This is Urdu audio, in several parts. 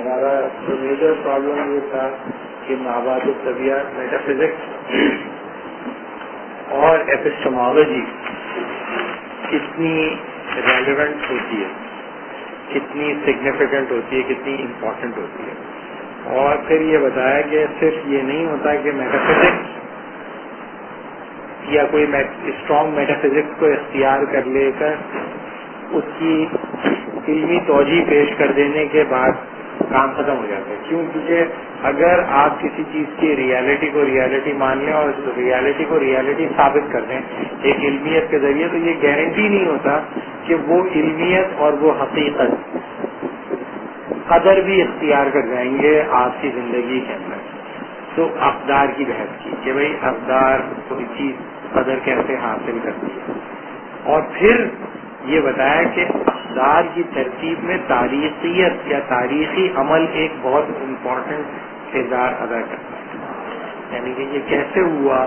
ہمارا جو میجر پرابلم یہ تھا کہ مابعد الطبیعت میٹافزکس اور ایپسٹمالوجی کتنی ریلیونٹ ہوتی ہے، کتنی سگنیفیکنٹ ہوتی ہے، کتنی امپورٹنٹ ہوتی ہے. اور پھر یہ بتایا کہ صرف یہ نہیں ہوتا کہ میٹافزکس یا کوئی اسٹرانگ میٹافزکس کو اختیار کر لے کر اس کی علمی توجیہ پیش کر دینے کے بعد کام ختم ہو جاتا ہے. کیوں؟ کیونکہ اگر آپ کسی چیز کی ریالٹی کو ریالٹی مان لیں اور ریالٹی کو ریالٹی ثابت کر دیں ایک علمیت کے ذریعے، تو یہ گارنٹی نہیں ہوتا کہ وہ علمیت اور وہ حقیقت قدر بھی اختیار کر جائیں گے آپ کی زندگی کے اندر. تو اقدار کی بحث کی کہ بھئی اقدار کوئی چیز قدر کیسے حاصل کرتی ہے، اور پھر یہ بتایا کہ اقدار کی ترتیب میں تاریخیت یا تاریخی عمل ایک بہت امپورٹنٹ کردار ادا کرتا ہے. یعنی کہ یہ کیسے ہوا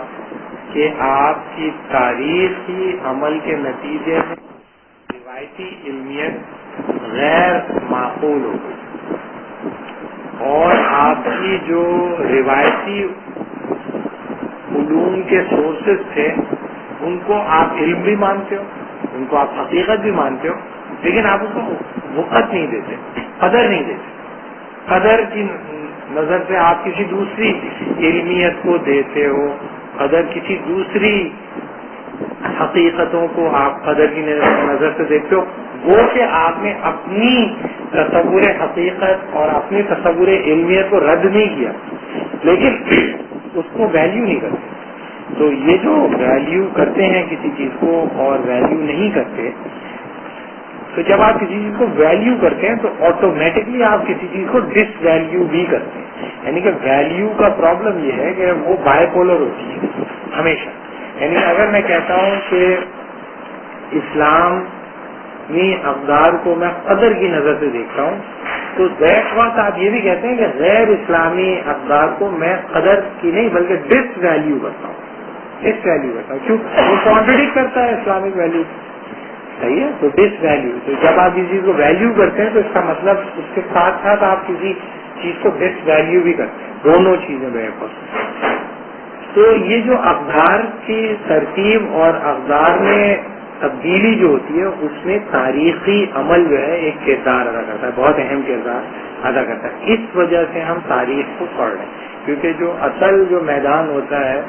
کہ آپ کی تاریخی عمل کے نتیجے میں روایتی علمیت غیر معقول ہو گئی اور آپ کی جو روایتی علوم کے سورسز تھے ان کو آپ علم بھی مانتے ہو، ان کو آپ حقیقت بھی مانتے ہو، لیکن آپ اس کو وقت نہیں دیتے، قدر نہیں دیتے. قدر کی نظر سے آپ کسی دوسری علمیت کو دیتے ہو، قدر کسی دوسری حقیقتوں کو آپ قدر کی نظر سے دیکھتے ہو. وہ کہ آپ نے اپنی تصور حقیقت اور اپنی تصور علمیت کو رد نہیں کیا، لیکن اس کو ویلیو نہیں کرتے. تو یہ جو ویلیو کرتے ہیں کسی چیز کو اور ویلیو نہیں کرتے، تو جب آپ کسی چیز کو ویلیو کرتے ہیں تو آٹومیٹکلی آپ کسی چیز کو ڈس ویلیو بھی کرتے ہیں. یعنی کہ ویلیو کا پرابلم یہ ہے کہ وہ بائی پولر ہوتی ہے ہمیشہ. یعنی اگر میں کہتا ہوں کہ اسلامی اقدار کو میں قدر کی نظر سے دیکھتا ہوں، تو دیٹ وقت آپ یہ بھی کہتے ہیں کہ غیر اسلامی اقدار کو میں قدر کی نہیں بلکہ ڈس ویلیو کرتا ہوں. ڈس ویلیو کرتا ہوں کیوں؟ وہ کانٹرڈکٹ کرتا ہے اسلامک ویلیو. صحیح ہے؟ تو ڈس ویلیو. تو جب آپ کسی چیز کو ویلیو کرتے ہیں تو اس کا مطلب اس کے ساتھ ساتھ آپ کسی چیز کو ڈس ویلیو بھی کرتے ہیں. دونوں چیزیں برابر. تو یہ جو اقدار کی ترتیب اور اقدار میں تبدیلی جو ہوتی ہے اس میں تاریخی عمل جو ہے ایک کردار ادا کرتا ہے، بہت اہم کردار ادا کرتا ہے. اس وجہ سے ہم تاریخ کو پڑھ رہے ہیں، کیونکہ جو اصل جو میدان ہوتا ہے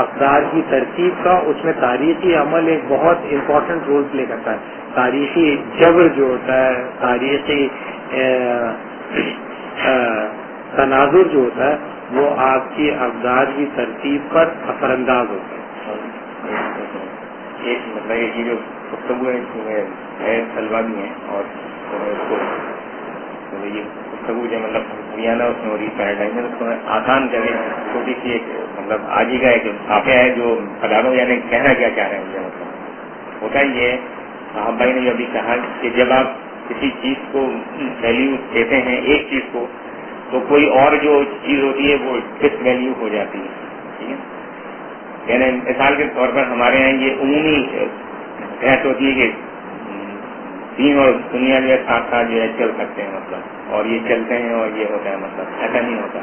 اقدار کی ترتیب کا، اس میں تاریخی عمل ایک بہت امپورٹنٹ رول پلے کرتا ہے. تاریخی جبر جو ہوتا ہے، تاریخی تناظر جو ہوتا ہے، وہ آپ کی اقدار کی ترتیب پر اثر انداز ہوتا ہے. ایک مطلب یہ جو گفتگو ہے طلبا بھی ہیں اور اس کو یہ گفتگو جو مطلب ہریانہ اس میں ہو رہی پیراڈائم ہے، اس کو آسان جگہ چھوٹی سی ایک مطلب آج ہی کا ایک واقعہ ہے جو بتا دوں. یعنی کہنا کیا چاہ رہے ہیں مجھے مطلب ہوتا یہ صاحب بھائی نے جو ابھی کہا کہ جب آپ کسی چیز کو ویلیو دیتے ہیں ایک چیز کو، تو کوئی اور جو چیز ہوتی ہے وہ ڈس ویلیو ہو جاتی ہے. ٹھیک ہے؟ یعنی مثال کے طور پر ہمارے یہاں یہ عمومی بحث ہوتی ہے کہ دین اور دنیا جو ہے ساتھ ساتھ جو ہے چل سکتے ہیں مطلب، اور یہ چلتے ہیں اور یہ ہوتا ہے مطلب ایسا نہیں ہوتا.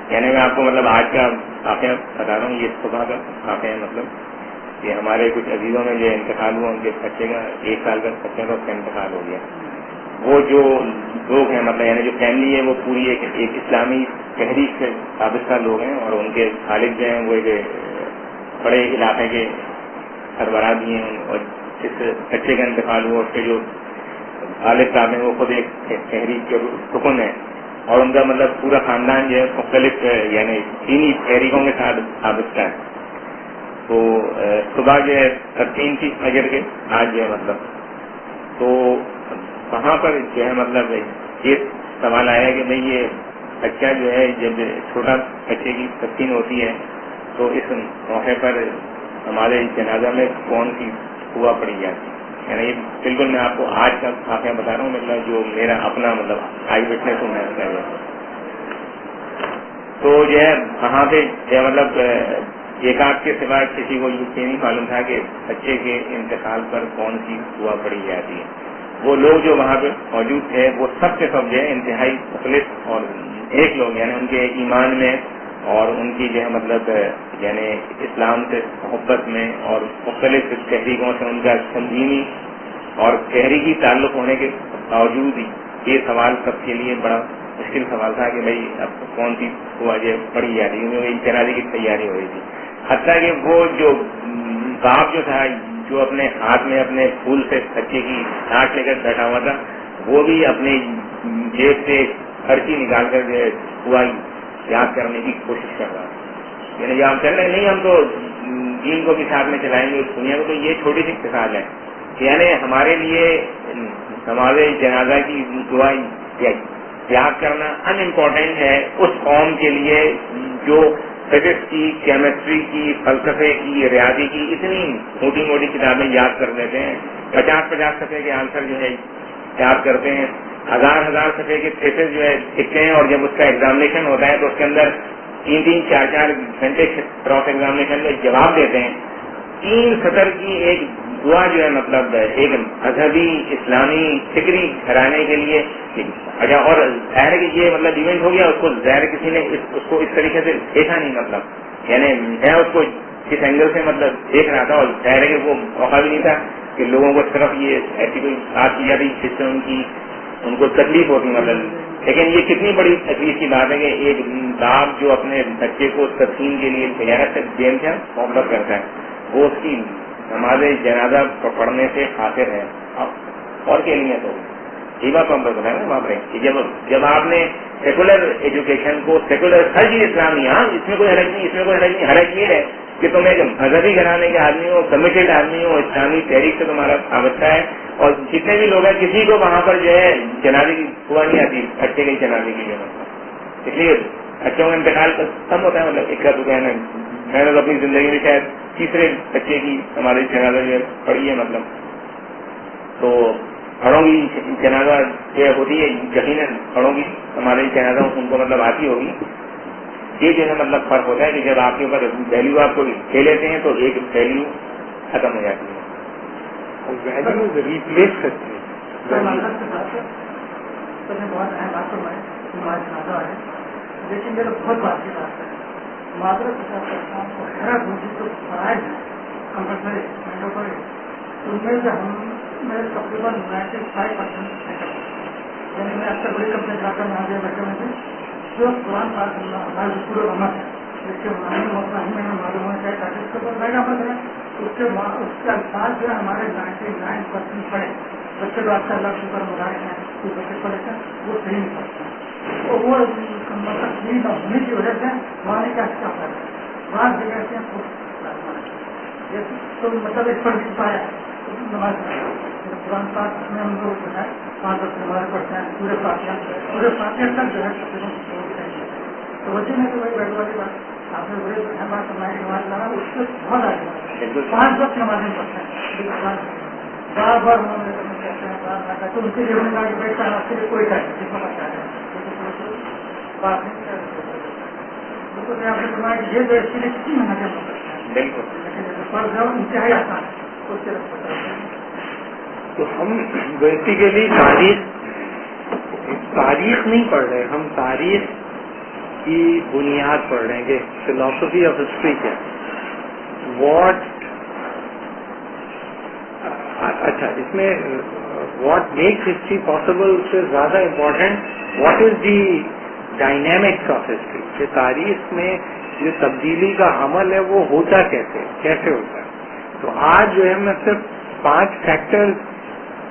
یعنی میں آپ کو مطلب آج کا واقعہ بتا رہا ہوں، یہ صبح کا واقعہ ہے. مطلب یہ ہمارے کچھ عزیزوں میں جو انتقال ہوا، ان کے بچے کا 1 سال کا بچے کا اس کا انتقال ہو گیا. وہ جو لوگ ہیں مطلب یعنی جو فیملی ہے وہ پوری ایک اسلامی تحریک سے وابستہ لوگ ہیں، اور ان کے خالد جو ہیں وہ ایک بڑے علاقے کے سربراہ بھی ہیں. اور جس بچے کا انتقال ہوا اس کے جو والد صاحب ہیں وہ خود ایک تحریک کے رکن ہیں، اور ان کا مطلب پورا خاندان جو ہے مختلف یعنی دینی تحریکوں کے ساتھ وابستہ ہے. تو صبح جو ہے 13 تھی فجر کے آج جو ہے مطلب، تو وہاں پر جو ہے مطلب یہ سوال آیا کہ بھئی یہ بچہ جو ہے جب چھوٹا بچے کی 13 ہوتی ہے تو اس موقع پر ہمارے جنازہ میں کون سی ہوا پڑی جاتی ہے. یعنی یہ بالکل میں آپ کو آج کا واقعہ بتا رہا ہوں، مطلب جو میرا اپنا مطلب آئی وٹنس ہوں میں اس کا. تو جو ہے وہاں پہ جو ہے مطلب ایک آدھ کے سوا کسی کو یہ نہیں معلوم تھا کہ بچے کے انتقال پر کون سی دعا پڑھی جاتی ہے. وہ لوگ جو وہاں پہ موجود تھے وہ سب کے سب جو ہے انتہائی مخلص ایک لوگ یعنی ان کے ایمان میں اور ان کی جو ہے مطلب یعنی اسلام سے محبت میں اور مختلف تحریکوں سے ان کا تنظیمی اور تحریکی تعلق ہونے کے باوجود ہی یہ سوال سب کے لیے بڑا مشکل سوال تھا کہ بھائی اب کون سی دعا پڑھی جا رہی ہے، کیونکہ جنازے کی تیاری ہو رہی تھی. حتیٰ کہ وہ جو باپ جو تھا جو اپنے ہاتھ میں اپنے پھول سے بچے کی ڈانٹ لے کر بیٹھا ہوا تھا، وہ بھی اپنی جیب سے خرچی نکال کر جو ہے دعا یاد کرنے کی کوشش کر رہا ہے. یعنی یہ ہم کہہ رہے ہیں نہیں ہم تو دین کو بھی ساتھ میں چلائیں گے اس دنیا کو، تو یہ چھوٹی سی مثال ہے. یعنی ہمارے لیے نماز جنازہ کی دعا یاد کرنا ان امپورٹنٹ ہے اس قوم کے لیے جو فزکس کی، کیمسٹری کی، فلسفے کی، ریاضی کی اتنی موٹی موٹی کتابیں یاد کر لیتے ہیں. 50 صفحے کے آنسر جو ہے یاد کرتے ہیں، 1000 صفحے کے تھیسس جو ہے لکھتے ہیں، اور جب اس کا ایگزامینیشن ہوتا ہے تو اس کے اندر 3 4 گھنٹے کراس ایگزامینیشن میں جواب دیتے ہیں. 3 سطر کی ایک دعا جو ہے مطلب ایک مذہبی اسلامی فکری گھرانے کے لیے. اچھا، اور ظاہر ہے کہ یہ مطلب ایونٹ ہو گیا، اس کو ظاہر کسی نے اس کو اس طریقے سے دیکھا نہیں، مطلب یعنی میں اس کو کس اینگل سے مطلب دیکھ رہا تھا، اور ظاہر ہے کہ وہ موقع بھی نہیں تھا کہ لوگوں کو صرف یہ ایسی کوئی بات کی جاتی جس سے ان کو تکلیف ہوتی مطلب. لیکن یہ کتنی بڑی تکلیف کی بات ہے کہ ایک باپ جو اپنے بچے کو تدفین کے لیے تجارت سے دین سے محبت کرتا ہے، وہ اس کی نماز جنازہ پڑھنے سے خاطر ہے. اور کے لیے تو یہ بات ہم بتائیں نا باپ رہے کہ جب آپ نے سیکولر ایجوکیشن کو سیکولر ہر چیز اسلامی، ہاں اس میں کوئی حرج نہیں، اس میں کوئی حرج نہیں، حرج یہ ہے کہ تم ایک مذہبی گھرانے کے آدمی ہو، کمیٹیڈ آدمی ہو، اسلامی تحریک سے تمہارا وابستہ ہے، اور جتنے بھی لوگ ہیں کسی کو وہاں پر جو ہے جنازے کی دعا نہیں آتی بچے کے جنازے کی جو ہے. اس لیے بچوں کا انتقال کم ہوتا ہے، مطلب ایک کا ہے نا. میں نے اپنی زندگی میں شاید تیسرے بچے کی ہماری جنازہ جو پڑھی ہے مطلب. تو بڑوں کی جنازہ جو ہوتی ہے یقیناً بڑوں کی ہمارے جنازہ ان کو مطلب آتی ہوگی. یہ جو ہے مطلب فرق ہوتا ہے کہ جب آپ کے اوپر ویلیو آپ کو لے لیتے ہیں تو ایک ویلیو ختم ہو جاتی ہے. ویلیو ریپلیس کرتے ہیں. لیکن میرے بہت بات کی بات ہے معذرت کے ساتھ کو حیرت مجھے تو پڑھائے کمپلسری میں پڑھے ان میں سے ہم میرے تقریباً 95% یعنی میں اکثر بڑی کمپنی جاتا میں آگے بیٹھے میں سے جو قرآن پاک ہمارے پورے عمل ہے جس کے میں معلوم ہونا چاہیے تاکہ اس کے اوپر بیٹھا عمل کریں اس کے الفاظ جو ہے ہمارے 99% پڑھے. بچے تو اچھا اللہ شکر مظاہر ہیں کوئی بچے پڑھے تھے وہ صحیح نہیں پڑھتے اور وہ مطلب صحیح نہ ہونے کی وجہ سے وہاں کیا کیا ہے بعض جگہ سے تو مطلب اس پر پایا نماز قرآن پاک میں ہم لوگ جو ہے 5 وقت نماز پڑھتے ہیں پورے فاتحہ تک جو ہے تو وجہ میں تو وہی بیٹھ والی بات آپ نے بڑے بات سنائی نماز لگا اس سے بہت آگے 5 وقت نمازیں پڑھتے ہیں بار بار انہوں نے کہتے ہیں بار بار تو ان کے لیے انہوں نے بیٹھتا ہے آپ کے لیے کوئی ٹائم نہیں سمجھتا ہے بات نہیں بالکل آپ نے سنایا کہ یہ جو اس کے لیے کتنی محنتیں ہو سکتے ہیں لیکن فرض ہے انتہائی آسان ہے اس سے. تو ہم بیسیکلی تاریخ نہیں پڑھ رہے، ہم تاریخ کی بنیاد پڑھ رہے ہیں کہ فلاسفی آف ہسٹری کیا واٹ. اچھا، اس میں واٹ میکس ہسٹری پاسبل سے زیادہ important what is the dynamics of history, کہ تاریخ میں جو تبدیلی کا عمل ہے وہ ہوتا کیسے ہوتا ہے. تو آج جو ہے میں صرف 5 فیکٹرز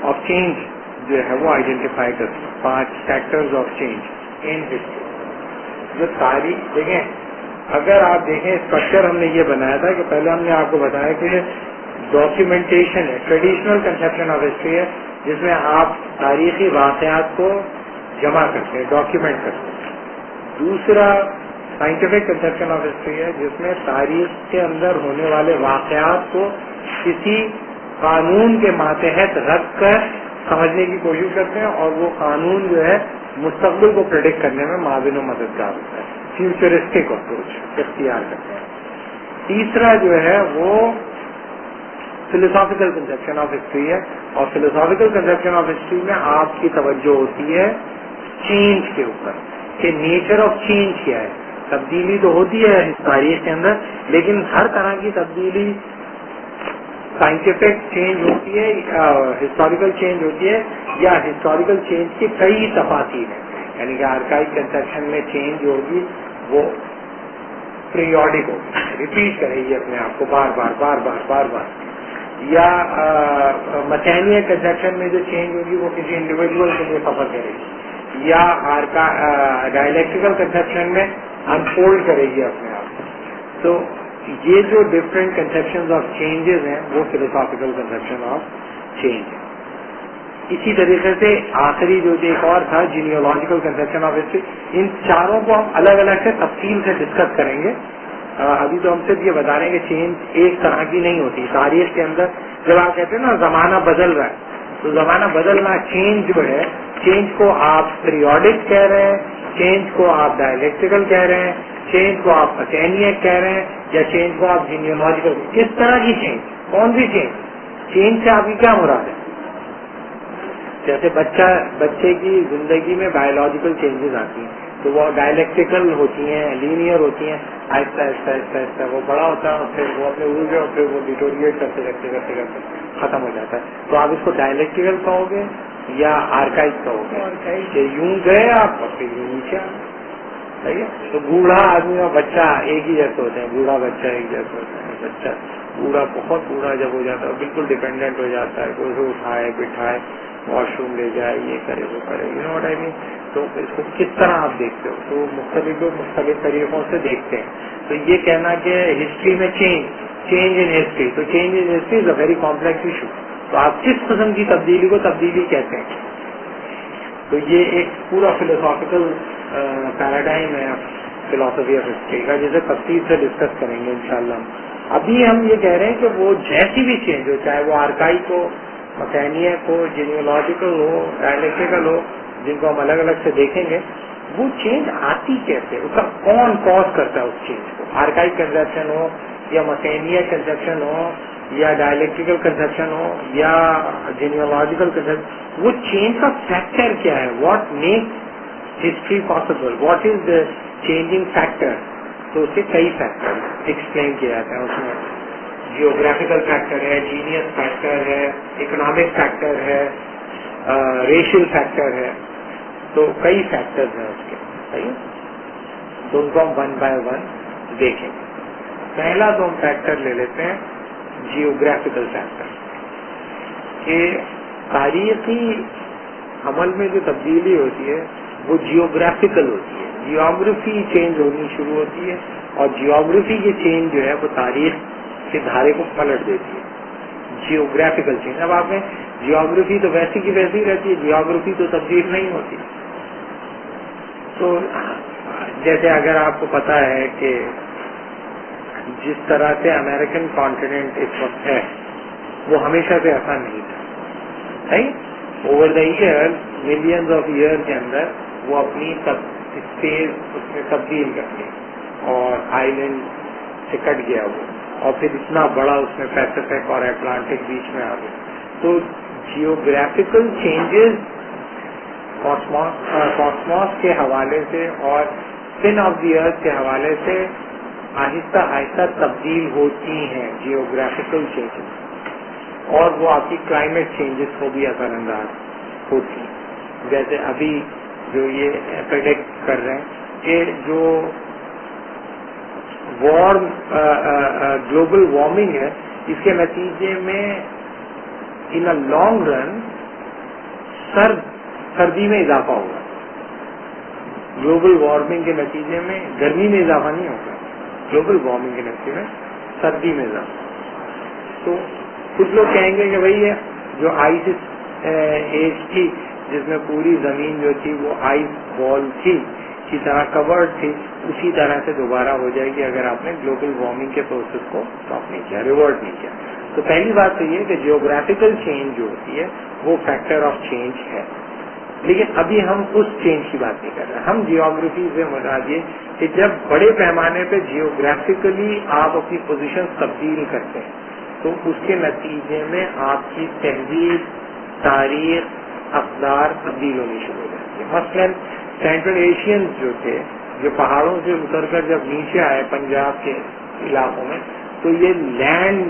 آف چینج جو ہے وہ آئیڈینٹیفائی کرتے ہیں. 5 factors of change in history. جو تاریخ دیکھیں، اگر آپ دیکھیں اسٹرکچر ہم نے یہ بنایا تھا کہ پہلے ہم نے آپ کو بتایا کہ ڈاکیومنٹیشن ہے، ٹریڈیشنل کنسیپشن آف ہسٹری ہے جس میں آپ تاریخی واقعات کو جمع کرتے ہیں، ڈاکیومنٹ کرتے ہیں. دوسرا سائنٹیفک کنسیپشن آف ہسٹری ہے جس میں تاریخ کے اندر ہونے والے واقعات کو کسی قانون کے ماتحت رکھ کر سمجھنے کی کوشش کرتے ہیں، اور وہ قانون جو ہے مستقبل کو پریڈکٹ کرنے میں معاون و مددگار ہوتا ہے. فیوچرسٹک اپروچ اختیار کرتے ہیں. تیسرا جو ہے وہ فلسافیکل کنسیپشن آف ہسٹری ہے، اور فلسافیکل کنسیپشن آف ہسٹری میں آپ کی توجہ ہوتی ہے چینج کے اوپر. کہ نیچر آف چینج کیا ہے. تبدیلی تو ہوتی ہے تاریخ کے اندر, لیکن ہر طرح کی تبدیلی سائنٹیفک چینج ہوتی ہے, ہسٹوریکل چینج ہوتی ہے, یا ہسٹوریکل چینج کی کئی تفاصیل ہیں. یعنی کہ آرکائیو کنسپشن میں چینج ہوگی وہ پیریوڈک ہوگی, ریپیٹ کرے گی اپنے آپ کو بار بار بار بار بار بار. یا میکینیکل کنسپشن میں جو چینج ہوگی وہ کسی انڈیویجول کے لیے سفر کرے گی, یا ڈائلیکٹیکل کنسپشن میں انفولڈ کرے گی اپنے آپ کو. تو یہ جو ڈفرینٹ کنسپشن آف چینجز ہیں وہ فلوسافیکل کنسپشن آف چینج ہے. اسی طریقے سے آخری جو ایک اور تھا جینیولوجیکل کنسپشن آف ہسٹری. ان چاروں کو ہم الگ الگ سے تفصیل سے ڈسکس کریں گے. ابھی تو ہم صرف یہ بتا رہے ہیں کہ چینج ایک طرح کی نہیں ہوتی. تاریخ کے اندر جب آپ کہتے ہیں نا زمانہ بدل رہا ہے, تو زمانہ بدلنا, چینج جو ہے, چینج کو آپ پیریوڈک کہہ رہے ہیں, چینج کو آپ ڈائلیکٹیکل کہہ رہے ہیں, چینج کو آپ میکینیک کہہ رہے ہیں, یا چینج کو آپ جینیولوجیکل. کس طرح کی چینج, کون سی چینج, چینج سے آپ کی کیا مراد ہے؟ جیسے بچے کی زندگی میں بایولوجیکل چینجز آتی ہیں تو وہ ڈائلیکٹیکل ہوتی ہیں, لینئر ہوتی ہیں, آہستہ آہستہ آہستہ آہستہ وہ بڑا ہوتا ہے, اور پھر وہ اپنے عروج اور پھر وہ ڈیٹوریٹ کرتے کرتے کرتے کرتے ختم ہو جاتا ہے. تو آپ اس کو ڈائلیکٹیکل کہو گے یا آرکائیو کہو گے کہ یوں گئے آپ اور پھر یوں نیچے آ گئے. تو بوڑھا آدمی اور بچہ ایک ہی جیسے ہوتے ہیں, بوڑھا بچہ ایک جیسے ہوتا ہے. بچہ بوڑھا بہت بوڑھا جب ہو جاتا ہے بالکل ڈیپینڈنٹ ہو جاتا ہے, کوئی سے اٹھائے بٹھائے, واش روم لے جائے, یہ کرے وہ کرے, یو نو واٹ آئی مین. تو اس کو کس طرح آپ دیکھتے ہو, تو مختلف طریقوں سے دیکھتے ہیں. تو یہ کہنا کہ ہسٹری میں چینج ان ہسٹری, تو change in history is a very complex issue. تو آپ کس قسم کی تبدیلی کو تبدیلی کہتے ہیں؟ تو یہ ایک پورا فلوسافیکل پیراڈائم ہے فلاسفی آف ہسٹری کا, جسے تفصیل سے ڈسکس کریں گے انشاءاللہ. ابھی ہم یہ کہہ رہے ہیں کہ وہ جیسی بھی چینج ہو, چاہے وہ آرکائیک ہو, میکینیک ہو, جینیولوجیکل ہو, ڈائلیکٹیکل ہو, جن کو ہم الگ الگ سے دیکھیں گے, وہ چینج آتی کیسے, اس کا کون کاز کرتا ہے اس چینج کو. آرکائیک کنسپشن ہو یا میکینیک کنسپشن ہو یا ڈائلیکٹیکل کنسپشن ہو یا جینیولوجیکل کنسپشن, وہ چینج کا فیکٹر کیا ہے, what make history possible, what is the changing factor. تو اس کے کئی فیکٹر ایکسپلین کیا جاتا ہے. اس میں جیوگرافیکل فیکٹر ہے, جینیس فیکٹر ہے, اکنامک فیکٹر ہے, ریشل فیکٹر ہے. تو کئی فیکٹرز ہیں اس کے, صحیح. تو ان کو ہم ون بائی ون دیکھیں. پہلا تو ہم فیکٹر لے لیتے ہیں جیوگرافیکل فیکٹر, کہ تاریخی عمل میں جو تبدیلی ہوتی ہے وہ جیوگرافیکل ہوتی ہے. جیوگرافی چینج ہونی شروع ہوتی ہے, اور جیوگرافی کی چینج جو ہے وہ تاریخ کے دھارے کو پلٹ دیتی ہے. Geographical change. اب آپ نے جیوگرافی تو ویسی کی ویسی رہتی ہے, جیوگرافی تو تبدیل نہیں ہوتی. تو جیسے اگر آپ کو پتا ہے کہ جس طرح سے امریکن کانٹیننٹ اس وقت ہے وہ ہمیشہ سے ایسا نہیں تھا, over the year millions of year کے اندر وہ اپنی اسپیس اس میں تبدیل کرتے ہیں, اور آئی لینڈ سے کٹ گیا وہ, اور پھر اتنا بڑا اس میں پیسیفک اور اٹلانٹک بیچ میں آ گیا. تو جیوگرافیکل چینجز کاسموس کے حوالے سے اور اسپن آف دی ارتھ کے حوالے سے آہستہ آہستہ تبدیل ہوتی ہیں جیوگرافیکل چینجز, اور وہ آپ کی کلائمیٹ چینجز کو بھی اثر انداز ہوتی ہیں. جیسے ابھی جو یہ پریڈکٹ کر رہے ہیں کہ جو گلوبل وارمنگ ہے, اس کے نتیجے میں ان اے لانگ رن سردی میں اضافہ ہوگا. گلوبل وارمنگ کے نتیجے میں گرمی میں اضافہ نہیں ہوگا, گلوبل وارمنگ کے نتیجے میں سردی میں اضافہ. تو کچھ لوگ کہیں گے کہ بھائی جو آئس ایج تھی جس میں پوری زمین جو تھی وہ آئس بال تھی کی طرح کورڈ تھی, اسی طرح سے دوبارہ ہو جائے گی اگر آپ نے گلوبل وارمنگ کے پروسیس کو اسٹاپ نہیں کیا, ریورٹ نہیں کیا. تو پہلی بات تو یہ کہ جیوگرافیکل چینج جو ہوتی ہے وہ فیکٹر آف چینج ہے. لیکن ابھی ہم اس چینج کی بات نہیں کر رہے, ہم جیوگرافی سے مراد یہ کہ جب بڑے پیمانے پہ جیوگرافیکلی آپ اپنی پوزیشن تبدیل کرتے ہیں تو اس کے نتیجے میں آپ کی تہذیب, تاریخ, اقدار تبدیل ہونی شروع ہو جاتی ہے. مثلاً سینٹرل ایشینز جو تھے جو پہاڑوں سے اتر کر جب نیچے آئے پنجاب کے علاقوں میں تو یہ لینڈ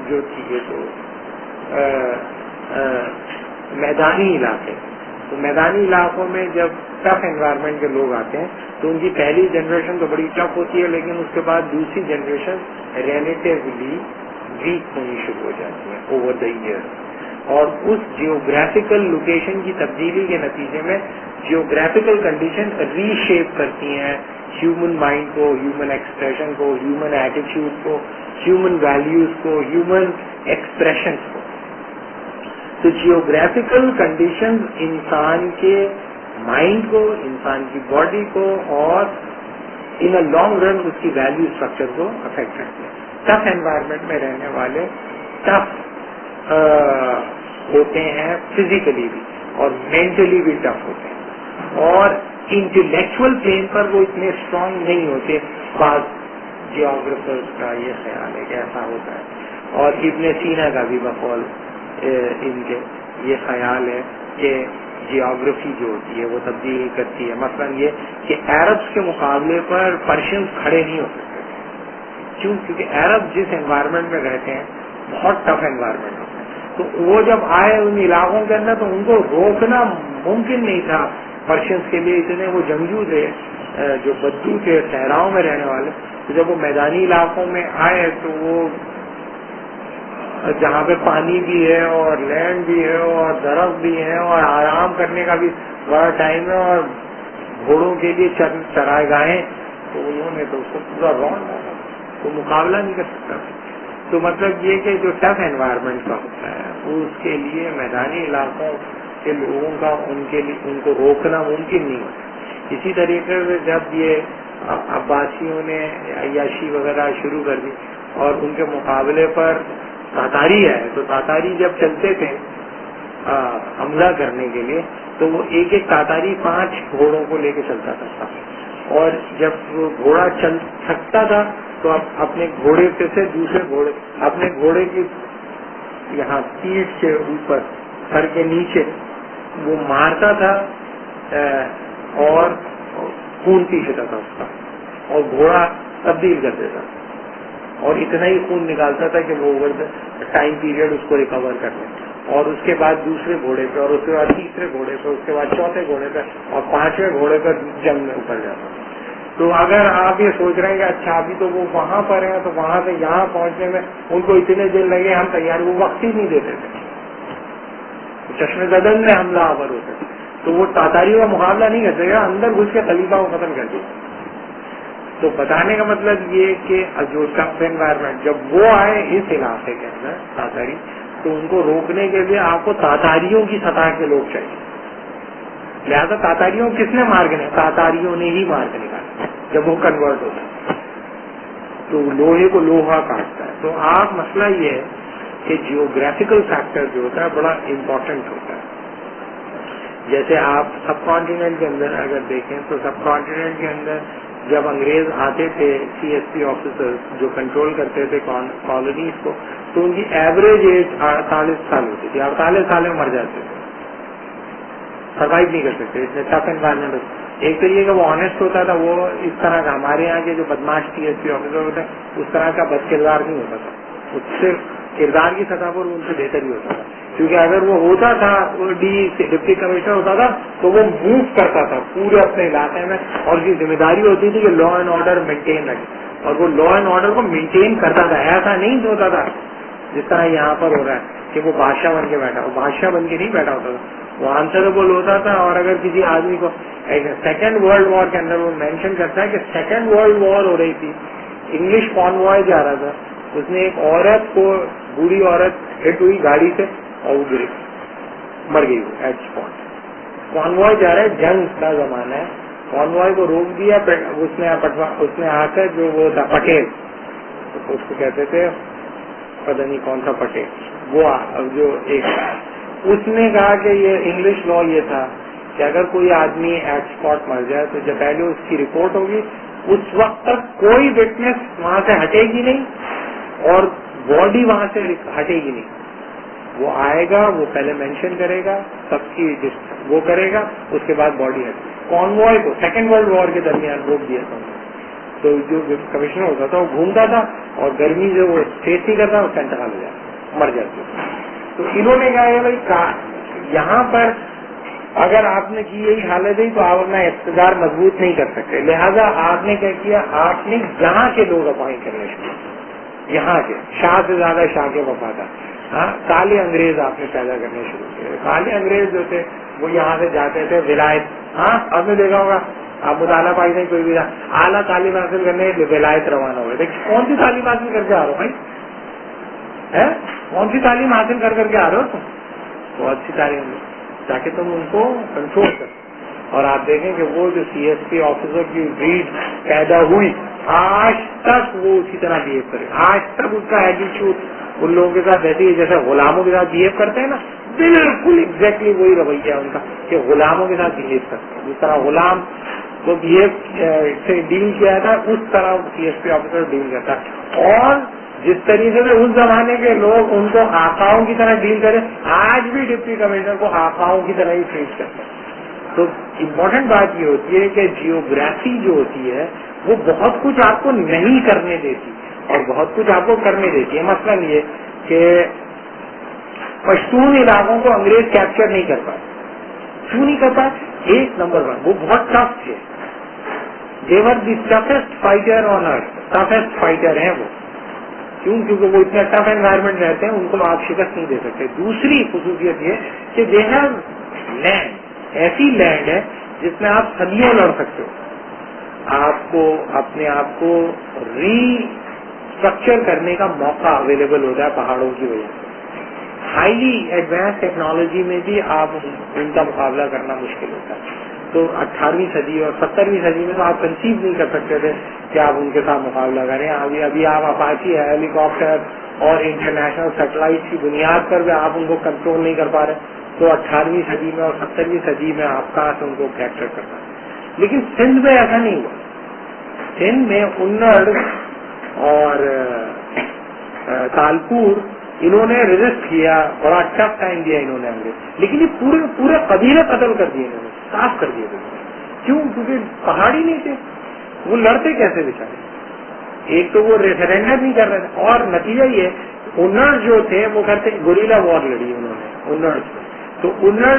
جو تھی یہ تو میدانی علاقے، تو میدانی علاقوں میں جب ٹف انوائرمنٹ کے لوگ آتے ہیں تو ان کی پہلی جنریشن تو بڑی ٹف ہوتی ہے، لیکن اس کے بعد دوسری جنریشن ریلیٹیولی ویک ہونی شروع ہو جاتی ہے اوور دا ایئر. اور اس جیوگرافیکل لوکیشن کی تبدیلی کے نتیجے میں جیوگرافیکل کنڈیشن ری شیپ کرتی ہیں ہیومن مائنڈ کو، ہیومن ایکسپریشن کو، ہیومن ایٹیٹیوڈ کو، ہیومن ویلیوز کو، ہیومن ایکسپریشنس کو. تو جیوگرافیکل کنڈیشن انسان کے مائنڈ کو، انسان کی باڈی کو اور ان اے لانگ رن اس کی ویلیو اسٹرکچر کو افیکٹ کرتے ہیں. ٹف انوائرمنٹ میں رہنے والے ٹف ہوتے ہیں فزیکلی بھی اور مینٹلی بھی ٹف ہوتے ہیں، اور انٹلیکچوئل پلین پر وہ اتنے اسٹرانگ نہیں ہوتے. بعض جیوگرافرز کا یہ خیال ہے کہ ایسا ہوتا ہے، اور ابن سینا کا بھی بقول ان کے یہ خیال ہے کہ جیوگرافی جو ہوتی ہے وہ تبدیل کرتی ہے. مثلا یہ کہ عربز کے مقابلے پر پرشینز کھڑے نہیں ہو سکتے. کیوں؟ کیونکہ عرب جس انوائرمنٹ میں رہتے ہیں بہت ٹف انوائرمنٹ ہوتا ہے، تو وہ جب آئے ان علاقوں کے اندر تو ان کو روکنا ممکن نہیں تھا. پرشینز کے لیے اتنے وہ جنگجو تھے جو بدو تھے صحراؤں میں رہنے والے، تو جب وہ میدانی علاقوں میں آئے تو وہ جہاں پہ پانی بھی ہے اور لینڈ بھی ہے اور درخت بھی ہے اور آرام کرنے کا بھی بڑا ٹائم ہے اور گھوڑوں کے لیے چرائے گاہیں، تو انہوں نے تو اس کو پورا رون ڈالا، تو مقابلہ نہیں کر سکتا. تو مطلب یہ کہ جو ٹف انوائرمنٹ کا ہوتا ہے اس کے لیے میدانی علاقوں کے لوگوں کا ان کو روکنا ممکن نہیں ہوتا. اسی طریقے سے جب یہ عباسیوں نے عیاشی وغیرہ شروع کر دی اور ان کے مقابلے پر تاتاری ہے، تو تاتاری جب چلتے تھے حملہ کرنے کے لیے تو وہ ایک ایک تاتاری 5 گھوڑوں کو لے کے چلتا تھا، اور جب وہ گھوڑا چل سکتا تھا تو اپنے گھوڑے پہ سے دوسرے گھوڑے اپنے گھوڑے کی یہاں پیٹھ کے اوپر سر کے نیچے وہ مارتا تھا اور خون پیچھتا تھا اس کا، اور گھوڑا تبدیل کر دیتا تھا اور اتنا ہی خون نکالتا تھا کہ وہ اوور ٹائم پیریڈ اس کو ریکور کر لیں، اور اس کے بعد دوسرے گھوڑے پہ اور اس کے بعد تیسرے گھوڑے پہ، اس کے بعد چوتھے گھوڑے پہ اور 5ویں گھوڑے پہ جنگ میں اتر جاتا. تو اگر آپ یہ سوچ رہے ہیں کہ اچھا ابھی تو وہ وہاں پر ہیں تو وہاں سے یہاں پہنچنے میں ان کو اتنے دن لگے، ہم تیار، وہ وقت ہی نہیں دیتے تھے، چشمے زدن میں حملہ آور ہوتے تھے، تو وہ تاتاریوں کا مقابلہ نہیں کر سکے، اندر گھس کے خلیفہ کو ختم کر دیا. تو بتانے کا مطلب یہ کہ جو ٹف انوائرمنٹ جب وہ آئے اس علاقے کے اندر تاتاری، تو ان کو روکنے کے لیے آپ کو تاتاریوں کی سطح کے لوگ چاہیے. لہذا تاتاریوں کس نے مار کے نہیں، تاتاریوں نے ہی مار کے نکالا جب وہ کنورٹ ہوتا ہے تو لوہے کو لوہا کاٹتا ہے. تو آپ مسئلہ یہ ہے کہ جیوگرافیکل فیکٹر جو ہوتا ہے بڑا امپورٹنٹ ہوتا ہے. جیسے آپ سب کانٹیننٹ کے اندر اگر دیکھیں تو سب کانٹیننٹ کے اندر جب انگریز آتے تھے سی ایس پی آفیسر جو کنٹرول کرتے تھے کالونیز کو، تو ان کی ایوریج ایج 48 سال ہوتی تھی. 48 سال میں مر جاتے تھے، سروائیو نہیں کر سکتے، اتنے ٹف انوائرمنٹ. ایک تو یہ کہ وہ آنےسٹ ہوتا تھا، وہ اس طرح کا ہمارے یہاں کے جو بدماش سی ایس پی آفیسر ہوتے ہیں اس طرح کا بد کردار نہیں ہوتا تھا، اس سے کردار کی سطح پر ان سے بہتر ہی ہوتا تھا. کیونکہ اگر وہ ہوتا تھا ڈپٹی کمشنر ہوتا تھا تو وہ موو کرتا تھا پورے اپنے علاقے میں، اور اس کی ذمہ داری ہوتی تھی کہ لا اینڈ آرڈر مینٹین رکھے، اور وہ لا اینڈ آرڈر کو مینٹین کرتا تھا. ایسا نہیں ہوتا تھا جس طرح یہاں پر ہو رہا ہے کہ وہ بادشاہ بن کے بیٹھا، وہ بادشاہ بن کے نہیں بیٹھا ہوتا تھا، وہ آنسریبل ہوتا تھا. اور اگر کسی آدمی کو سیکنڈ ورلڈ وار کے اندر وہ مینشن کرتا ہے کہ سیکنڈ ورلڈ وار ہو رہی تھی، انگلش کانوائے جا رہا تھا، اس نے ایک عورت کو، بوڑھی عورت ہٹ ہوئی گاڑی سے اور وہ گری، مر گئی وہ ایٹ اسپاٹ. کانوائے جا رہا ہے، جنگ کا زمانہ ہے، کانوائے کو روک دیا. اس نے آ کر جو وہ تھا پٹیل، اس کو کہتے تھے پتہ نہیں کون سا پٹیل، وہ جو ایک، اس نے کہا کہ یہ انگلش لا یہ تھا کہ اگر کوئی آدمی ایٹ اسپاٹ مر جائے تو جب پہلے اس کی رپورٹ ہوگی اس وقت تک کوئی وٹنس وہاں سے ہٹے گی نہیں اور باڈی وہاں سے ہٹے گی نہیں. وہ آئے گا، وہ پہلے مینشن کرے گا، سب کی وہ کرے گا, اس کے بعد باڈی ہے. کانوائے کو سیکنڈ ورلڈ وار کے درمیان روک دیا تھا, تو جو کمشنر ہوتا تھا وہ گھومتا تھا اور گرمی جو وہ فیس نہیں کرتا اس کا انتقال ہو جاتا, مر جاتے. تو انہوں نے کہا ہے بھائی یہاں پر اگر آپ نے کی یہی حالت ہے تو آپ اپنا اقتدار مضبوط نہیں کر سکتے, لہذا آپ نے کیا کیا, آپ نے یہاں کے لوگ اپوائنٹ کرنے شروع, یہاں کے شاہ سے زیادہ شاہ کے وفادار, ہاں کالے انگریز آپ نے پیدا کرنے شروع کیے. کالے انگریز جو تھے وہ یہاں سے جاتے تھے ولایت, ہاں آپ نے دیکھا ہوگا, آپ مطالعہ پائی نہیں کوئی بھی اعلیٰ تعلیم حاصل کرنے ولایت روانہ ہوئے تھے. کون سی تعلیم حاصل کر کے آ رہے ہو بھائی, کون سی تعلیم حاصل کر کے آ رہے ہو تم, بہت سی تعلیم, تاکہ تم ان کو کنٹرول کر. اور آپ دیکھیں کہ وہ جو سی ایس پی آفیسر کی بریڈ پیدا ہوئی آج تک وہ اسی طرح بہیو کرے, آج تک اس کا ایٹیچیوڈ ان لوگوں کے ساتھ ایسی جیسے غلاموں کے ساتھ بہیو کرتے ہیں نا, بالکل ایگزیکٹلی وہی رویہ ان کا کہ غلاموں کے ساتھ بہیو کرتے ہیں. جس طرح غلام کو بہیو سے ڈیل کیا تھا اس طرح C S P officer deal کرتا ہے. اور جس طریقے سے اس زمانے کے لوگ ان کو آقاؤں کی طرح ڈیل کریں, آج بھی ڈپٹی کمشنر کو آقاؤں کی طرح ہی ٹریٹ کرتے ہیں. تو امپورٹنٹ بات یہ ہوتی ہے کہ جیوگرافی جو ہوتی ہے وہ بہت کچھ آپ کو نہیں کرنے دیتی اور بہت کچھ آپ کو کرنے دیتی ہے. مثلاً یہ کہ پشتون علاقوں کو انگریز کیپچر نہیں کر پائے. کیوں نہیں کر پائے؟ ایک نمبر 1 وہ بہت ٹف تھے, دیور دی ٹفسٹ فائٹر آن ارتھ, ٹفسٹ فائٹر ہیں وہ. کیونکہ وہ اتنا ٹف انوائرمنٹ رہتے ہیں, ان کو آپ شکست نہیں دے سکتے. دوسری خصوصیت یہ کہ دے ہیو لینڈ, ایسی لینڈ ہے جس میں آپ صدیوں لڑ سکتے ہو. آپ کو اپنے آپ کو ری اسٹرکچر کرنے کا موقع اویلیبل ہوتا ہے پہاڑوں کی وجہ سے. ہائیلی ایڈوانس ٹیکنالوجی میں بھی آپ ان کا مقابلہ کرنا مشکل ہوتا ہے. تو 18ویں صدی اور 17ویں صدی میں تو آپ کنسیو نہیں کر سکتے تھے کہ آپ ان کے ساتھ مقابلہ کریں. ابھی آپ اپاچی ہیلی کاپٹر اور انٹرنیشنل سیٹلائٹ کی بنیاد پر بھی آپ ان کو کنٹرول نہیں کر پا رہے. تو 18ویں صدی میں اور 17ویں صدی میں آپ کہاں سے ان کو کیپچر کرنا. لیکن سندھ میں ایسا نہیں ہوا. سندھ میں انڑ اور تالپور انہوں نے ریزسٹ کیا, بڑا ٹف ٹائم دیا انہوں نے انگریز, لیکن یہ پورے قبیلے قتل کر دیے انہوں نے, صاف کر دیے. کیوں؟ کیونکہ پہاڑی نہیں تھے, وہ لڑتے کیسے بیچارے. ایک تو وہ ریفرینڈم نہیں کر رہے تھے, اور نتیجہ یہ انڑ جو تھے وہ کرتے گوریلا وار لڑی انہوں نے انڑ سے. تو انڑ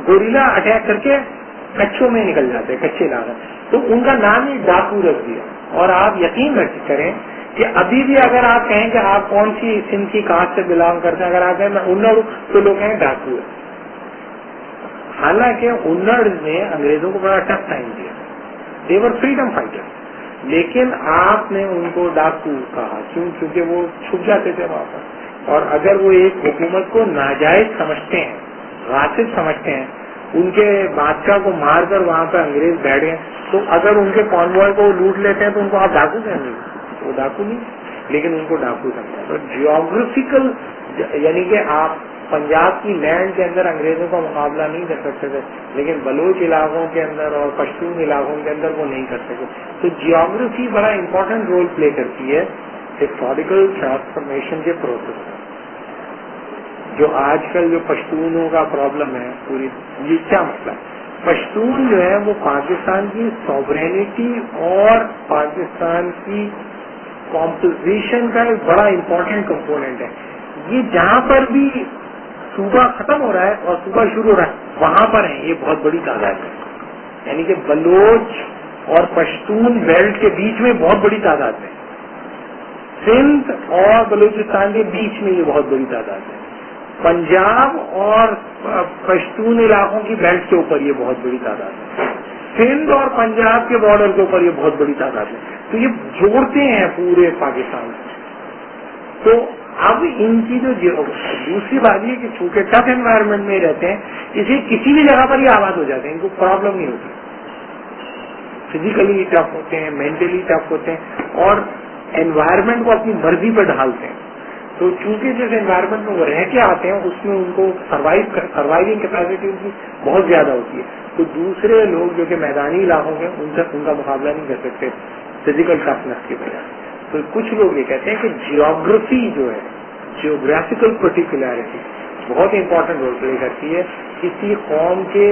گوریلا اٹیک کر کے کچھوں میں نکل جاتے, کچے علاقے, تو ان کا نام ہی ڈاکو رکھ دیا. اور آپ یقین کریں کہ ابھی بھی اگر آپ کہیں کہ آپ کون سی سندھ کی کاسٹ سے بلانگ کرتے ہیں, اگر آپ کہیں میں انڑ ہوں تو لوگ کہیں ڈاکو ہے. حالانکہ انڑ نے انگریزوں کو بڑا ٹف ٹائم دیا, دیور فریڈم فائٹر, لیکن آپ نے ان کو ڈاکو کہا. کیوں؟ کیونکہ وہ چھپ جاتے تھے وہاں پر. اور اگر وہ ایک حکومت کو ناجائز سمجھتے ہیں, غاصب سمجھتے ہیں, ان کے بادشاہ کو مار کر وہاں پہ انگریز بیٹھ گئے, تو اگر ان کے کانوائے کو لوٹ لیتے ہیں تو ان کو آپ ڈاکو کہیں گے. وہ ڈاکو نہیں, لیکن ان کو ڈاکو سمجھا. تو جیوگرافیکل یعنی کہ آپ پنجاب کی لینڈ کے اندر انگریزوں کا مقابلہ نہیں کر سکتے تھے, لیکن بلوچ علاقوں کے اندر اور پشتون علاقوں کے اندر وہ نہیں کر سکتے. تو جیوگرافی بڑا امپورٹنٹ رول پلے کرتی ہے ہسٹوریکل ٹرانسفارمیشن کے پروسیس میں. جو آج کل جو پشتونوں کا پرابلم ہے پوری, یہ کیا مسئلہ ہے؟ پشتون جو ہے وہ پاکستان کی سوورینٹی اور پاکستان کی کمپوزیشن کا ایک بڑا امپورٹنٹ کمپوننٹ ہے. یہ جہاں پر بھی صوبہ ختم ہو رہا ہے اور صوبہ شروع ہو رہا ہے وہاں پر ہیں یہ بہت بڑی تعداد ہے. یعنی کہ بلوچ اور پشتون بیلٹ کے بیچ میں بہت بڑی تعداد ہے, سندھ اور بلوچستان کے بیچ میں یہ بہت بڑی تعداد ہے, پنجاب اور پشتون علاقوں کی بیلٹ کے اوپر یہ بہت بڑی تعداد ہے, سندھ اور پنجاب کے بارڈر کے اوپر یہ بہت بڑی تعداد ہے. تو یہ جوڑتے ہیں پورے پاکستان سے. تو اب ان کی جو دوسری بات یہ کہ چونکہ ٹف انوائرمنٹ میں رہتے ہیں, اسے کسی بھی جگہ پر یہ آباد ہو جاتے ہیں, ان کو پرابلم نہیں ہوتی. فزیکلی ٹف ہوتے ہیں, مینٹلی ٹف ہوتے ہیں, اور انوائرمنٹ کو اپنی مرضی پر ڈھالتے ہیں. تو چونکہ جس انوائرمنٹ میں وہ رہ کے آتے ہیں اس میں ان کو سروائیونگ کیپیسٹی ان کی بہت زیادہ ہوتی ہے. تو دوسرے لوگ جو کہ میدانی علاقوں کے ان سے ان کا مقابلہ نہیں کر سکتے فزیکل ٹفنس کی وجہ سے. تو کچھ لوگ یہ کہتے ہیں کہ جیوگرافی جو ہے, جیوگرافیکل پرٹیکولیرٹی, بہت امپورٹنٹ رول پلے کرتی ہے کسی قوم کے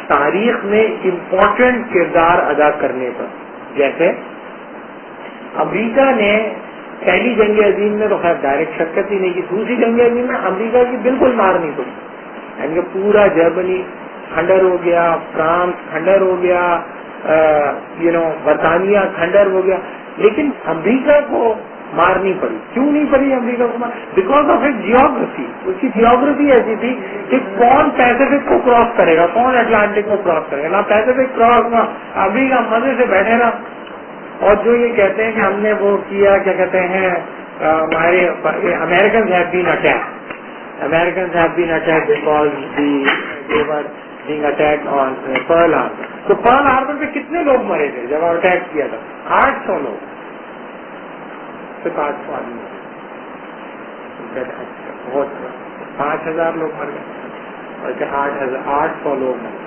تاریخ میں امپورٹنٹ کردار ادا کرنے پر. جیسے امریکہ نے پہلی جنگ عظیم میں تو خیر ڈائریکٹ شرکت ہی نہیں کی, دوسری جنگ عظیم میں امریکہ کی بالکل مار نہیں پڑی, یعنی کہ پورا جرمنی کھنڈر ہو گیا, فرانس کھنڈر ہو گیا, برطانیہ کھنڈر ہو گیا, لیکن امریکہ کو مار نہیں پڑی. کیوں نہیں پڑی امریکہ کو مار؟ Because of it geography. اس کی جیوگرافی ایسی تھی کہ کون پیسفک کو کراس کرے گا, کون اٹلانٹک کو کراس کرے گا. نہ پیسفک کراس ہوا, امریکہ مزے سے بیٹھے رہا. اور جو یہ کہتے ہیں کہ ہم نے وہ کیا, کیا کہتے ہیں, ہمارے Americans have been attack, Americans have been attack because the were being attack on Pearl Harbor. تو پرل ہاربر پہ کتنے لوگ مرے تھے جب اٹیک کیا تھا؟ 800 لوگ, صرف 800 آدمی بہت 5000 لوگ مر گئے, 800 لوگ مر گئے